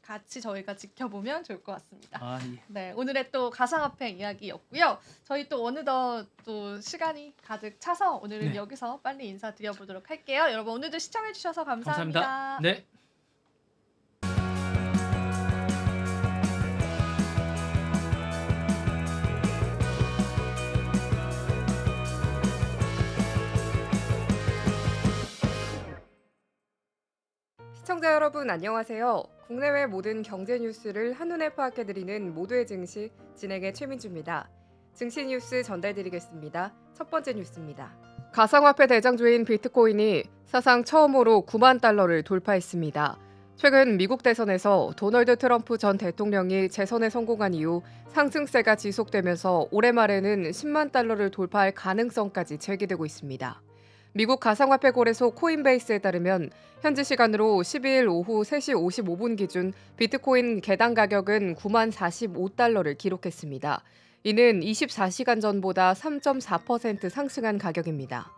같이 저희가 지켜보면 좋을 것 같습니다. 아, 예. 네, 오늘의 또 가상화폐 이야기였고요. 저희 또 어느덧 또 시간이 가득 차서 오늘은 네. 여기서 빨리 인사드려보도록 할게요. 여러분 오늘도 시청해주셔서 감사합니다. 감사합니다. 네. 시청자 여러분 안녕하세요. 국내외 모든 경제 뉴스를 한눈에 파악해드리는 모두의 증시 진행의 최민주입니다. 증시 뉴스 전달드리겠습니다. 첫 번째 뉴스입니다. 가상화폐 대장주인 비트코인이 사상 처음으로 9만 달러를 돌파했습니다. 최근 미국 대선에서 도널드 트럼프 전 대통령이 재선에 성공한 이후 상승세가 지속되면서 올해 말에는 10만 달러를 돌파할 가능성까지 제기되고 있습니다. 미국 가상화폐 거래소 코인베이스에 따르면 현지 시간으로 12일 오후 3시 55분 기준 비트코인 개당 가격은 9만 45달러를 기록했습니다. 이는 24시간 전보다 3.4% 상승한 가격입니다.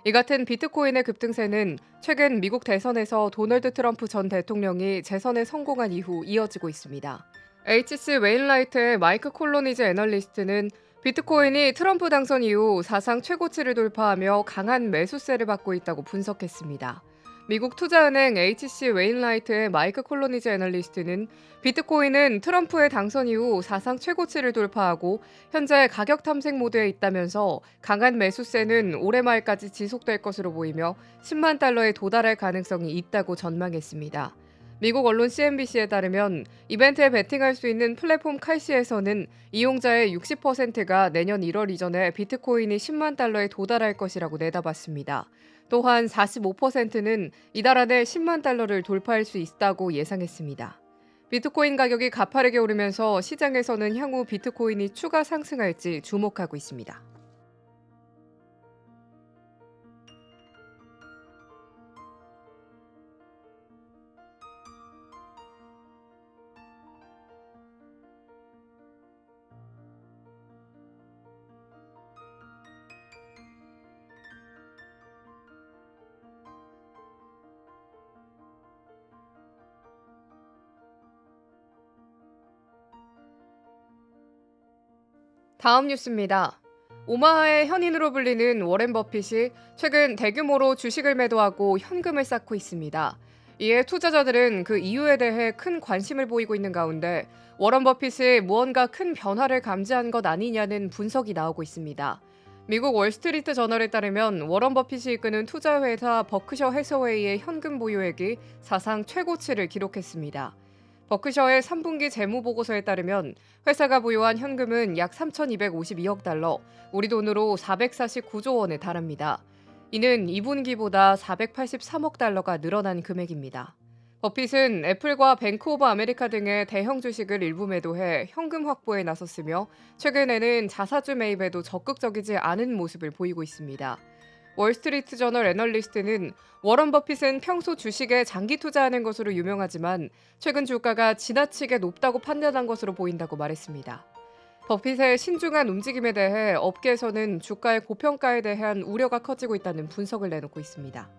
이 같은 비트코인의 급등세는 최근 미국 대선에서 도널드 트럼프 전 대통령이 재선에 성공한 이후 이어지고 있습니다. HC 웨인라이트의 마이크 콜로니즈 애널리스트는 비트코인이 트럼프 당선 이후 사상 최고치를 돌파하며 강한 매수세를 받고 있다고 분석했습니다. 미국 투자은행 HC 웨인라이트의 마이크 콜로니즈 애널리스트는 비트코인은 트럼프의 당선 이후 사상 최고치를 돌파하고 현재 가격 탐색 모드에 있다면서 강한 매수세는 올해 말까지 지속될 것으로 보이며 10만 달러에 도달할 가능성이 있다고 전망했습니다. 미국 언론 CNBC에 따르면 이벤트에 베팅할 수 있는 플랫폼 칼시에서는 이용자의 60%가 내년 1월 이전에 비트코인이 10만 달러에 도달할 것이라고 내다봤습니다. 또한 45%는 이달 안에 10만 달러를 돌파할 수 있다고 예상했습니다. 비트코인 가격이 가파르게 오르면서 시장에서는 향후 비트코인이 추가 상승할지 주목하고 있습니다. 다음 뉴스입니다. 오마하의 현인으로 불리는 워렌 버핏이 최근 대규모로 주식을 매도하고 현금을 쌓고 있습니다. 이에 투자자들은 그 이유에 대해 큰 관심을 보이고 있는 가운데 워런 버핏이 무언가 큰 변화를 감지한 것 아니냐는 분석이 나오고 있습니다. 미국 월스트리트 저널에 따르면 워런 버핏이 이끄는 투자회사 버크셔 해서웨이의 현금 보유액이 사상 최고치를 기록했습니다. 버크셔의 3분기 재무보고서에 따르면 회사가 보유한 현금은 약 3,252억 달러, 우리 돈으로 449조 원에 달합니다. 이는 2분기보다 483억 달러가 늘어난 금액입니다. 버핏은 애플과 뱅크 오브 아메리카 등의 대형 주식을 일부 매도해 현금 확보에 나섰으며 최근에는 자사주 매입에도 적극적이지 않은 모습을 보이고 있습니다. 월스트리트 저널 애널리스트는 워런 버핏은 평소 주식에 장기 투자하는 것으로 유명하지만 최근 주가가 지나치게 높다고 판단한 것으로 보인다고 말했습니다. 버핏의 신중한 움직임에 대해 업계에서는 주가의 고평가에 대한 우려가 커지고 있다는 분석을 내놓고 있습니다.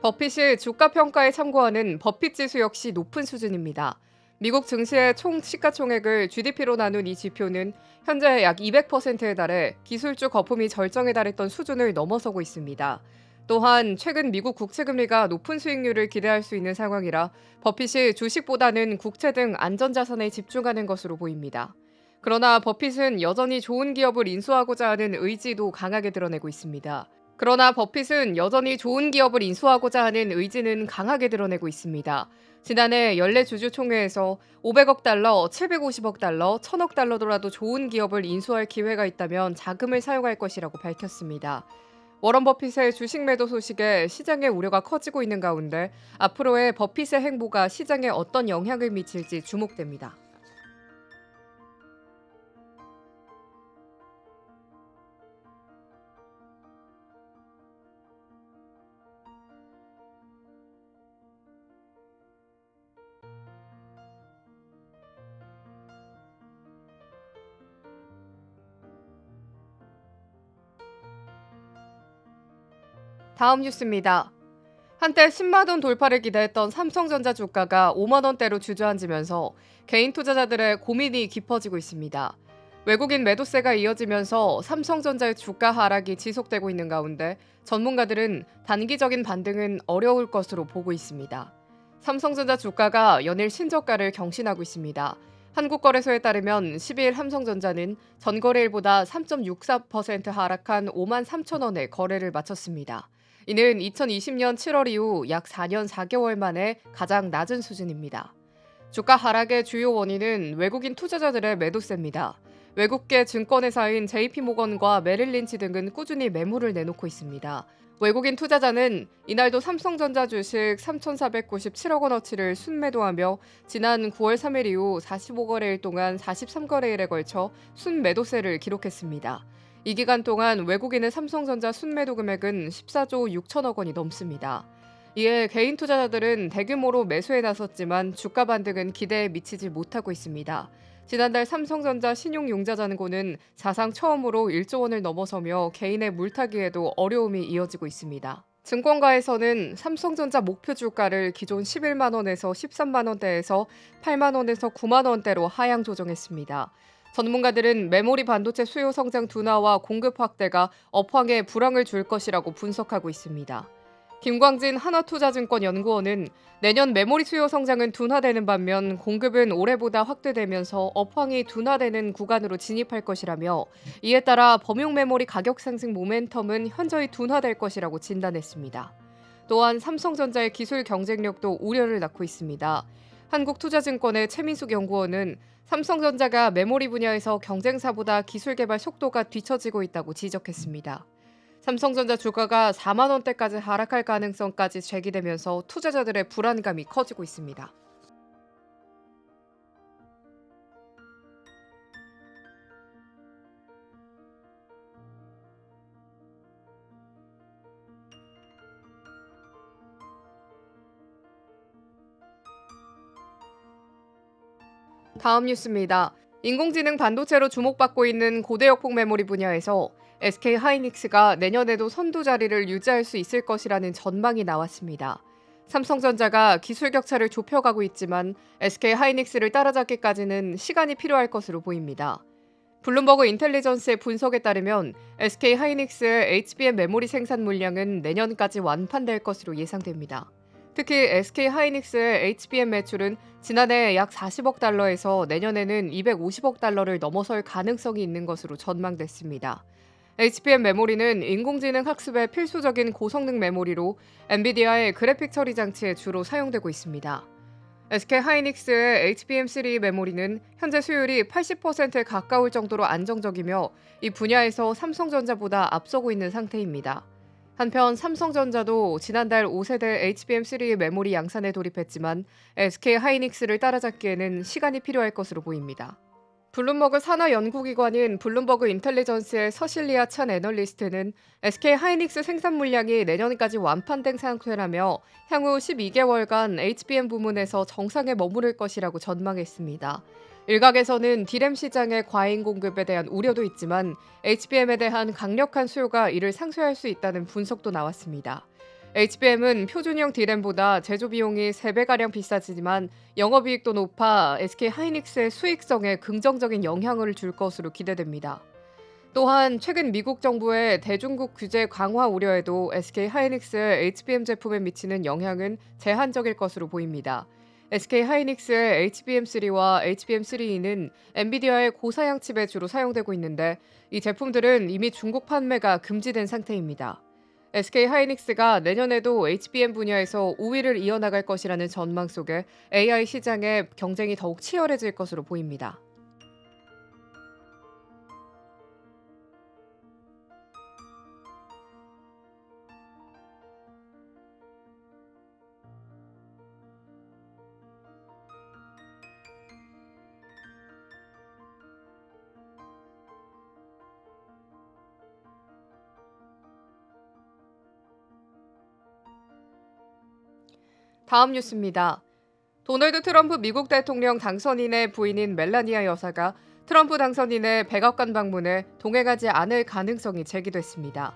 버핏이 주가 평가에 참고하는 버핏 지수 역시 높은 수준입니다. 미국 증시의 총 시가총액을 GDP로 나눈 이 지표는 현재 약 200%에 달해 기술주 거품이 절정에 달했던 수준을 넘어서고 있습니다. 또한 최근 미국 국채금리가 높은 수익률을 기대할 수 있는 상황이라 버핏이 주식보다는 국채 등 안전자산에 집중하는 것으로 보입니다. 그러나 버핏은 여전히 좋은 기업을 인수하고자 하는 의지도 강하게 드러내고 있습니다. 지난해 연례 주주총회에서 500억 달러, 750억 달러, 1000억 달러더라도 좋은 기업을 인수할 기회가 있다면 자금을 사용할 것이라고 밝혔습니다. 워런 버핏의 주식 매도 소식에 시장의 우려가 커지고 있는 가운데 앞으로의 버핏의 행보가 시장에 어떤 영향을 미칠지 주목됩니다. 다음 뉴스입니다. 한때 10만 원 돌파를 기대했던 삼성전자 주가가 5만 원대로 주저앉으면서 개인 투자자들의 고민이 깊어지고 있습니다. 외국인 매도세가 이어지면서 삼성전자의 주가 하락이 지속되고 있는 가운데 전문가들은 단기적인 반등은 어려울 것으로 보고 있습니다. 삼성전자 주가가 연일 신저가를 경신하고 있습니다. 한국거래소에 따르면 12일 삼성전자는 전거래일보다 3.64% 하락한 5만 3천 원에 거래를 마쳤습니다. 이는 2020년 7월 이후 약 4년 4개월 만에 가장 낮은 수준입니다. 주가 하락의 주요 원인은 외국인 투자자들의 매도세입니다. 외국계 증권회사인 JP모건과 메릴린치 등은 꾸준히 매물을 내놓고 있습니다. 외국인 투자자는 이날도 삼성전자 주식 3,497억 원어치를 순매도하며 지난 9월 3일 이후 45거래일 동안 43거래일에 걸쳐 순매도세를 기록했습니다. 이 기간 동안 외국인의 삼성전자 순매도 금액은 14조 6천억 원이 넘습니다. 이에 개인 투자자들은 대규모로 매수에 나섰지만 주가 반등은 기대에 미치지 못하고 있습니다. 지난달 삼성전자 신용융자잔고는 사상 처음으로 1조 원을 넘어서며 개인의 물타기에도 어려움이 이어지고 있습니다. 증권가에서는 삼성전자 목표 주가를 기존 11만 원에서 13만 원대에서 8만 원에서 9만 원대로 하향 조정했습니다. 전문가들은 메모리 반도체 수요 성장 둔화와 공급 확대가 업황에 불황을 줄 것이라고 분석하고 있습니다. 김광진 한화투자증권 연구원은 내년 메모리 수요 성장은 둔화되는 반면 공급은 올해보다 확대되면서 업황이 둔화되는 구간으로 진입할 것이라며 이에 따라 범용 메모리 가격 상승 모멘텀은 현저히 둔화될 것이라고 진단했습니다. 또한 삼성전자의 기술 경쟁력도 우려를 낳고 있습니다. 한국투자증권의 최민숙 연구원은 삼성전자가 메모리 분야에서 경쟁사보다 기술 개발 속도가 뒤처지고 있다고 지적했습니다. 삼성전자 주가가 4만 원대까지 하락할 가능성까지 제기되면서 투자자들의 불안감이 커지고 있습니다. 다음 뉴스입니다. 인공지능 반도체로 주목받고 있는 고대역폭 메모리 분야에서 SK 하이닉스가 내년에도 선두 자리를 유지할 수 있을 것이라는 전망이 나왔습니다. 삼성전자가 기술 격차를 좁혀가고 있지만 SK 하이닉스를 따라잡기까지는 시간이 필요할 것으로 보입니다. 블룸버그 인텔리전스의 분석에 따르면 SK 하이닉스의 HBM 메모리 생산 물량은 내년까지 완판될 것으로 예상됩니다. 특히 SK 하이닉스의 HBM 매출은 지난해 약 40억 달러에서 내년에는 250억 달러를 넘어설 가능성이 있는 것으로 전망됐습니다. HBM 메모리는 인공지능 학습에 필수적인 고성능 메모리로 엔비디아의 그래픽 처리 장치에 주로 사용되고 있습니다. SK 하이닉스의 HBM3 메모리는 현재 수율이 80%에 가까울 정도로 안정적이며 이 분야에서 삼성전자보다 앞서고 있는 상태입니다. 한편 삼성전자도 지난달 5세대 HBM3 메모리 양산에 돌입했지만 SK 하이닉스를 따라잡기에는 시간이 필요할 것으로 보입니다. 블룸버그 산하 연구기관인 블룸버그 인텔리전스의 서실리아 찬 애널리스트는 SK 하이닉스 생산 물량이 내년까지 완판된 상태라며 향후 12개월간 HBM 부문에서 정상에 머무를 것이라고 전망했습니다. 일각에서는 디램 시장의 과잉 공급에 대한 우려도 있지만 HBM에 대한 강력한 수요가 이를 상쇄할 수 있다는 분석도 나왔습니다. HBM은 표준형 디램보다 제조 비용이 3배가량 비싸지만 영업이익도 높아 SK 하이닉스의 수익성에 긍정적인 영향을 줄 것으로 기대됩니다. 또한 최근 미국 정부의 대중국 규제 강화 우려에도 SK 하이닉스의 HBM 제품에 미치는 영향은 제한적일 것으로 보입니다. SK 하이닉스의 HBM3와 HBM3E는 엔비디아의 고사양 칩에 주로 사용되고 있는데 이 제품들은 이미 중국 판매가 금지된 상태입니다. SK 하이닉스가 내년에도 HBM 분야에서 우위를 이어나갈 것이라는 전망 속에 AI 시장의 경쟁이 더욱 치열해질 것으로 보입니다. 다음 뉴스입니다. 도널드 트럼프 미국 대통령 당선인의 부인인 멜라니아 여사가 트럼프 당선인의 백악관 방문에 동행하지 않을 가능성이 제기됐습니다.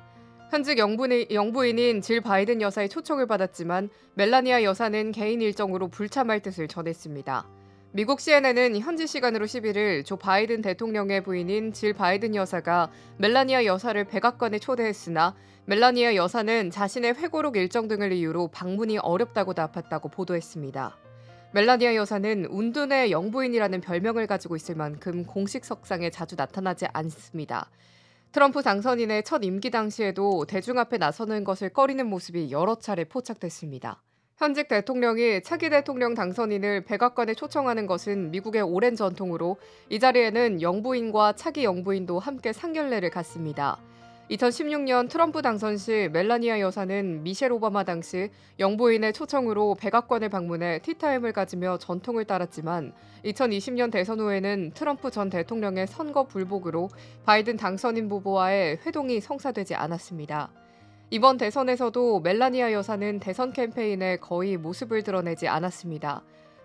현직 영부인인 질 바이든 여사의 초청을 받았지만 멜라니아 여사는 개인 일정으로 불참할 뜻을 전했습니다. 미국 CNN은 현지 시간으로 11일 조 바이든 대통령의 부인인 질 바이든 여사가 멜라니아 여사를 백악관에 초대했으나 멜라니아 여사는 자신의 회고록 일정 등을 이유로 방문이 어렵다고 답했다고 보도했습니다. 멜라니아 여사는 운둔의 영부인이라는 별명을 가지고 있을 만큼 공식 석상에 자주 나타나지 않습니다. 트럼프 당선인의 첫 임기 당시에도 대중 앞에 나서는 것을 꺼리는 모습이 여러 차례 포착됐습니다. 현직 대통령이 차기 대통령 당선인을 백악관에 초청하는 것은 미국의 오랜 전통으로 이 자리에는 영부인과 차기 영부인도 함께 상견례를 갖습니다. 2016년 트럼프 당선 시 멜라니아 여사는 미셸 오바마 당시 영부인의 초청으로 백악관을 방문해 티타임을 가지며 전통을 따랐지만 2020년 대선 후에는 트럼프 전 대통령의 선거 불복으로 바이든 당선인 부부와의 회동이 성사되지 않았습니다. 이번 대선에서도 멜라니아 여사는 대선 캠페인에 거의 모습을 드러내지 않았습니다.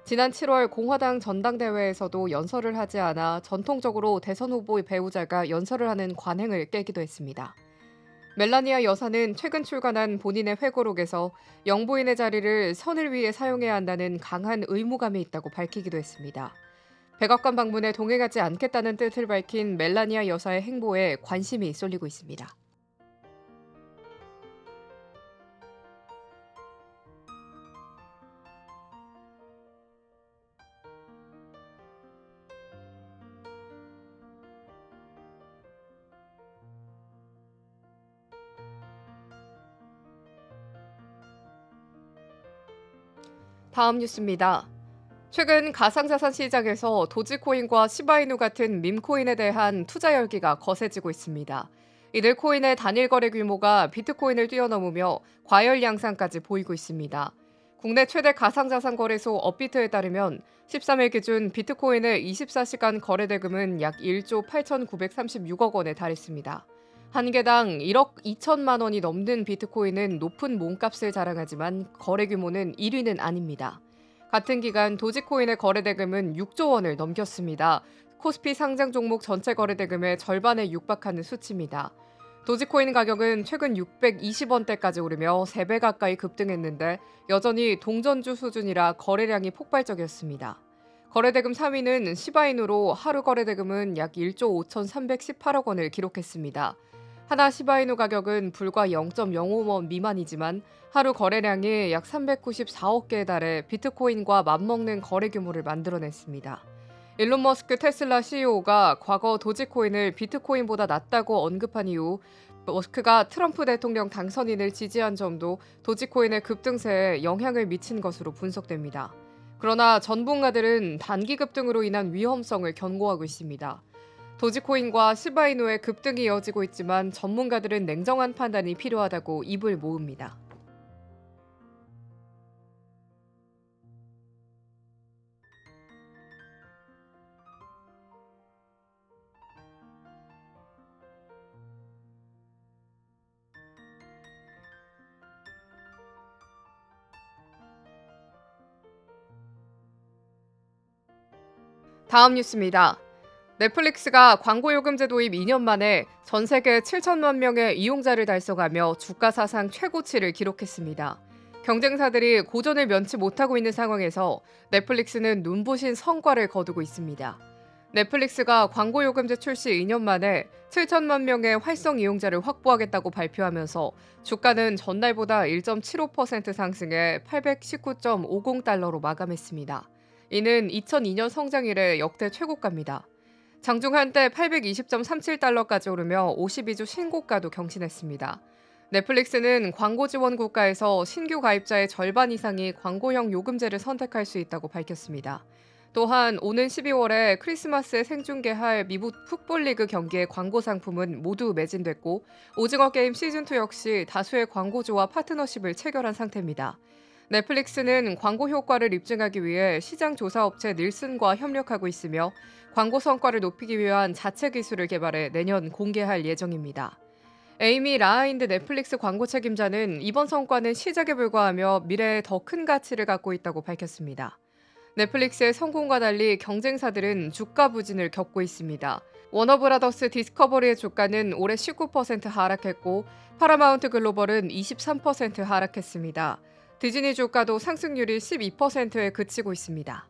지난 7월 공화당 전당대회에서도 연설을 하지 않아 전통적으로 대선 후보의 배우자가 연설을 하는 관행을 깨기도 했습니다. 멜라니아 여사는 최근 출간한 본인의 회고록에서 영부인의 자리를 선을 위해 사용해야 한다는 강한 의무감이 있다고 밝히기도 했습니다. 백악관 방문에 동행하지 않겠다는 뜻을 밝힌 멜라니아 여사의 행보에 관심이 쏠리고 있습니다. 다음 뉴스입니다. 최근 가상자산 시장에서 도지코인과 시바이누 같은 밈코인에 대한 투자 열기가 거세지고 있습니다. 이들 코인의 단일 거래 규모가 비트코인을 뛰어넘으며 과열 양상까지 보이고 있습니다. 국내 최대 가상자산 거래소 업비트에 따르면 13일 기준 비트코인의 24시간 거래 대금은 약 1조 8,936억 원에 달했습니다. 한 개당 1억 2천만 원이 넘는 비트코인은 높은 몸값을 자랑하지만 거래 규모는 1위는 아닙니다. 같은 기간 도지코인의 거래 대금은 6조 원을 넘겼습니다. 코스피 상장 종목 전체 거래 대금의 절반에 육박하는 수치입니다. 도지코인 가격은 최근 620원대까지 오르며 3배 가까이 급등했는데 여전히 동전주 수준이라 거래량이 폭발적이었습니다. 거래대금 3위는 시바이누로 하루 거래대금은 약 1조 5,318억 원을 기록했습니다. 하나 시바이누 가격은 불과 0.05원 미만이지만 하루 거래량이 약 394억 개에 달해 비트코인과 맞먹는 거래 규모를 만들어냈습니다. 일론 머스크 테슬라 CEO가 과거 도지코인을 비트코인보다 낫다고 언급한 이후 머스크가 트럼프 대통령 당선인을 지지한 점도 도지코인의 급등세에 영향을 미친 것으로 분석됩니다. 그러나 전문가들은 단기 급등으로 인한 위험성을 경고하고 있습니다. 도지코인과 시바이누의 급등이 이어지고 있지만 전문가들은 냉정한 판단이 필요하다고 입을 모읍니다. 다음 뉴스입니다. 넷플릭스가 광고요금제 도입 2년 만에 전 세계 7천만 명의 이용자를 달성하며 주가 사상 최고치를 기록했습니다. 경쟁사들이 고전을 면치 못하고 있는 상황에서 넷플릭스는 눈부신 성과를 거두고 있습니다. 넷플릭스가 광고요금제 출시 2년 만에 7천만 명의 활성 이용자를 확보하겠다고 발표하면서 주가는 전날보다 1.75% 상승해 819.50달러로 마감했습니다. 이는 2002년 성장 이래 역대 최고가입니다. 장중 한때 820.37달러까지 오르며 52주 신고가도 경신했습니다. 넷플릭스는 광고 지원 국가에서 신규 가입자의 절반 이상이 광고형 요금제를 선택할 수 있다고 밝혔습니다. 또한 오는 12월에 크리스마스에 생중계할 미국 풋볼리그 경기의 광고 상품은 모두 매진됐고 오징어 게임 시즌2 역시 다수의 광고주와 파트너십을 체결한 상태입니다. 넷플릭스는 광고 효과를 입증하기 위해 시장 조사 업체 닐슨과 협력하고 있으며 광고 성과를 높이기 위한 자체 기술을 개발해 내년 공개할 예정입니다. 에이미 라하인드 넷플릭스 광고 책임자는 이번 성과는 시작에 불과하며 미래에 더 큰 가치를 갖고 있다고 밝혔습니다. 넷플릭스의 성공과 달리 경쟁사들은 주가 부진을 겪고 있습니다. 워너브라더스 디스커버리의 주가는 올해 19% 하락했고 파라마운트 글로벌은 23% 하락했습니다. 디즈니 주가도 상승률이 12%에 그치고 있습니다.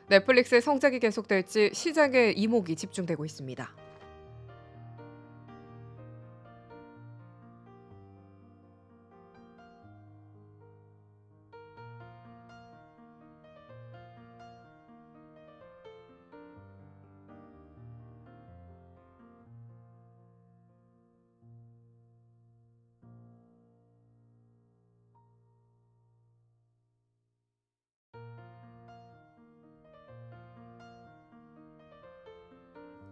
넷플릭스의 성장이 계속될지 시장에 이목이 집중되고 있습니다.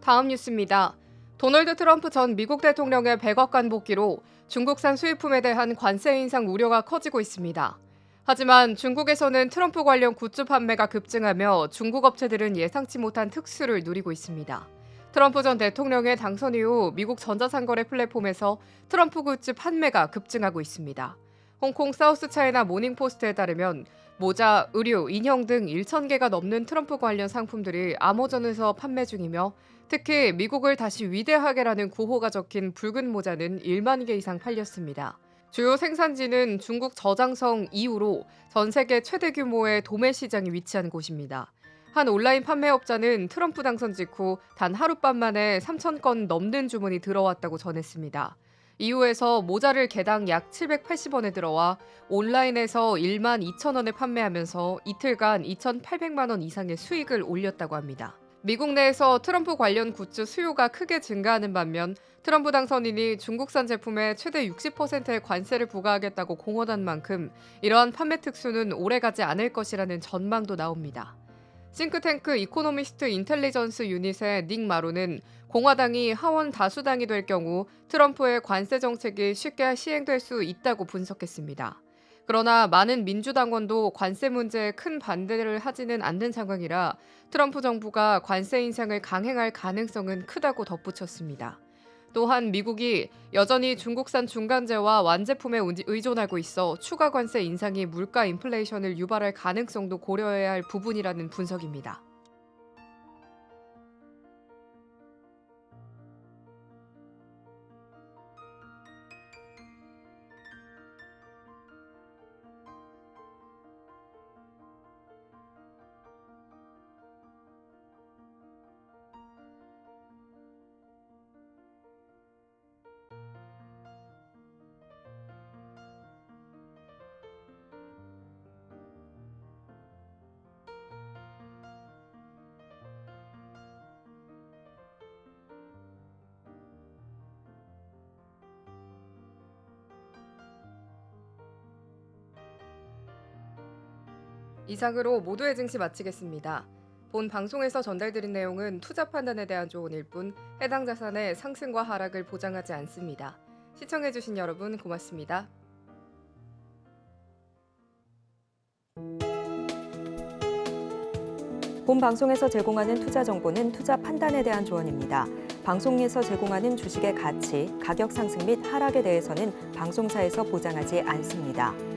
다음 뉴스입니다. 도널드 트럼프 전 미국 대통령의 백악관 복귀로 중국산 수입품에 대한 관세 인상 우려가 커지고 있습니다. 하지만 중국에서는 트럼프 관련 굿즈 판매가 급증하며 중국 업체들은 예상치 못한 특수를 누리고 있습니다. 트럼프 전 대통령의 당선 이후 미국 전자상거래 플랫폼에서 트럼프 굿즈 판매가 급증하고 있습니다. 홍콩 사우스차이나 모닝포스트에 따르면 모자, 의류, 인형 등 1,000개가 넘는 트럼프 관련 상품들이 아마존에서 판매 중이며 특히 미국을 다시 위대하게라는 구호가 적힌 붉은 모자는 1만 개 이상 팔렸습니다. 주요 생산지는 중국 저장성 이후로 전 세계 최대 규모의 도매 시장이 위치한 곳입니다. 한 온라인 판매업자는 트럼프 당선 직후 단 하룻밤 만에 3,000건 넘는 주문이 들어왔다고 전했습니다. 이후에서 모자를 개당 약 780원에 들어와 온라인에서 1만 2천 원에 판매하면서 이틀간 2,800만 원 이상의 수익을 올렸다고 합니다. 미국 내에서 트럼프 관련 굿즈 수요가 크게 증가하는 반면 트럼프 당선인이 중국산 제품에 최대 60%의 관세를 부과하겠다고 공언한 만큼 이러한 판매 특수는 오래가지 않을 것이라는 전망도 나옵니다. 싱크탱크 이코노미스트 인텔리전스 유닛의 닉 마로는 공화당이 하원 다수당이 될 경우 트럼프의 관세 정책이 쉽게 시행될 수 있다고 분석했습니다. 그러나 많은 민주당원도 관세 문제에 큰 반대를 하지는 않는 상황이라 트럼프 정부가 관세 인상을 강행할 가능성은 크다고 덧붙였습니다. 또한 미국이 여전히 중국산 중간재와 완제품에 의존하고 있어 추가 관세 인상이 물가 인플레이션을 유발할 가능성도 고려해야 할 부분이라는 분석입니다. 이상으로 모두의 증시 마치겠습니다. 본 방송에서 전달드린 내용은 투자 판단에 대한 조언일 뿐 해당 자산의 상승과 하락을 보장하지 않습니다. 시청해주신 여러분 고맙습니다. 본 방송에서 제공하는 투자 정보는 투자 판단에 대한 조언입니다. 방송에서 제공하는 주식의 가치, 가격 상승 및 하락에 대해서는 방송사에서 보장하지 않습니다.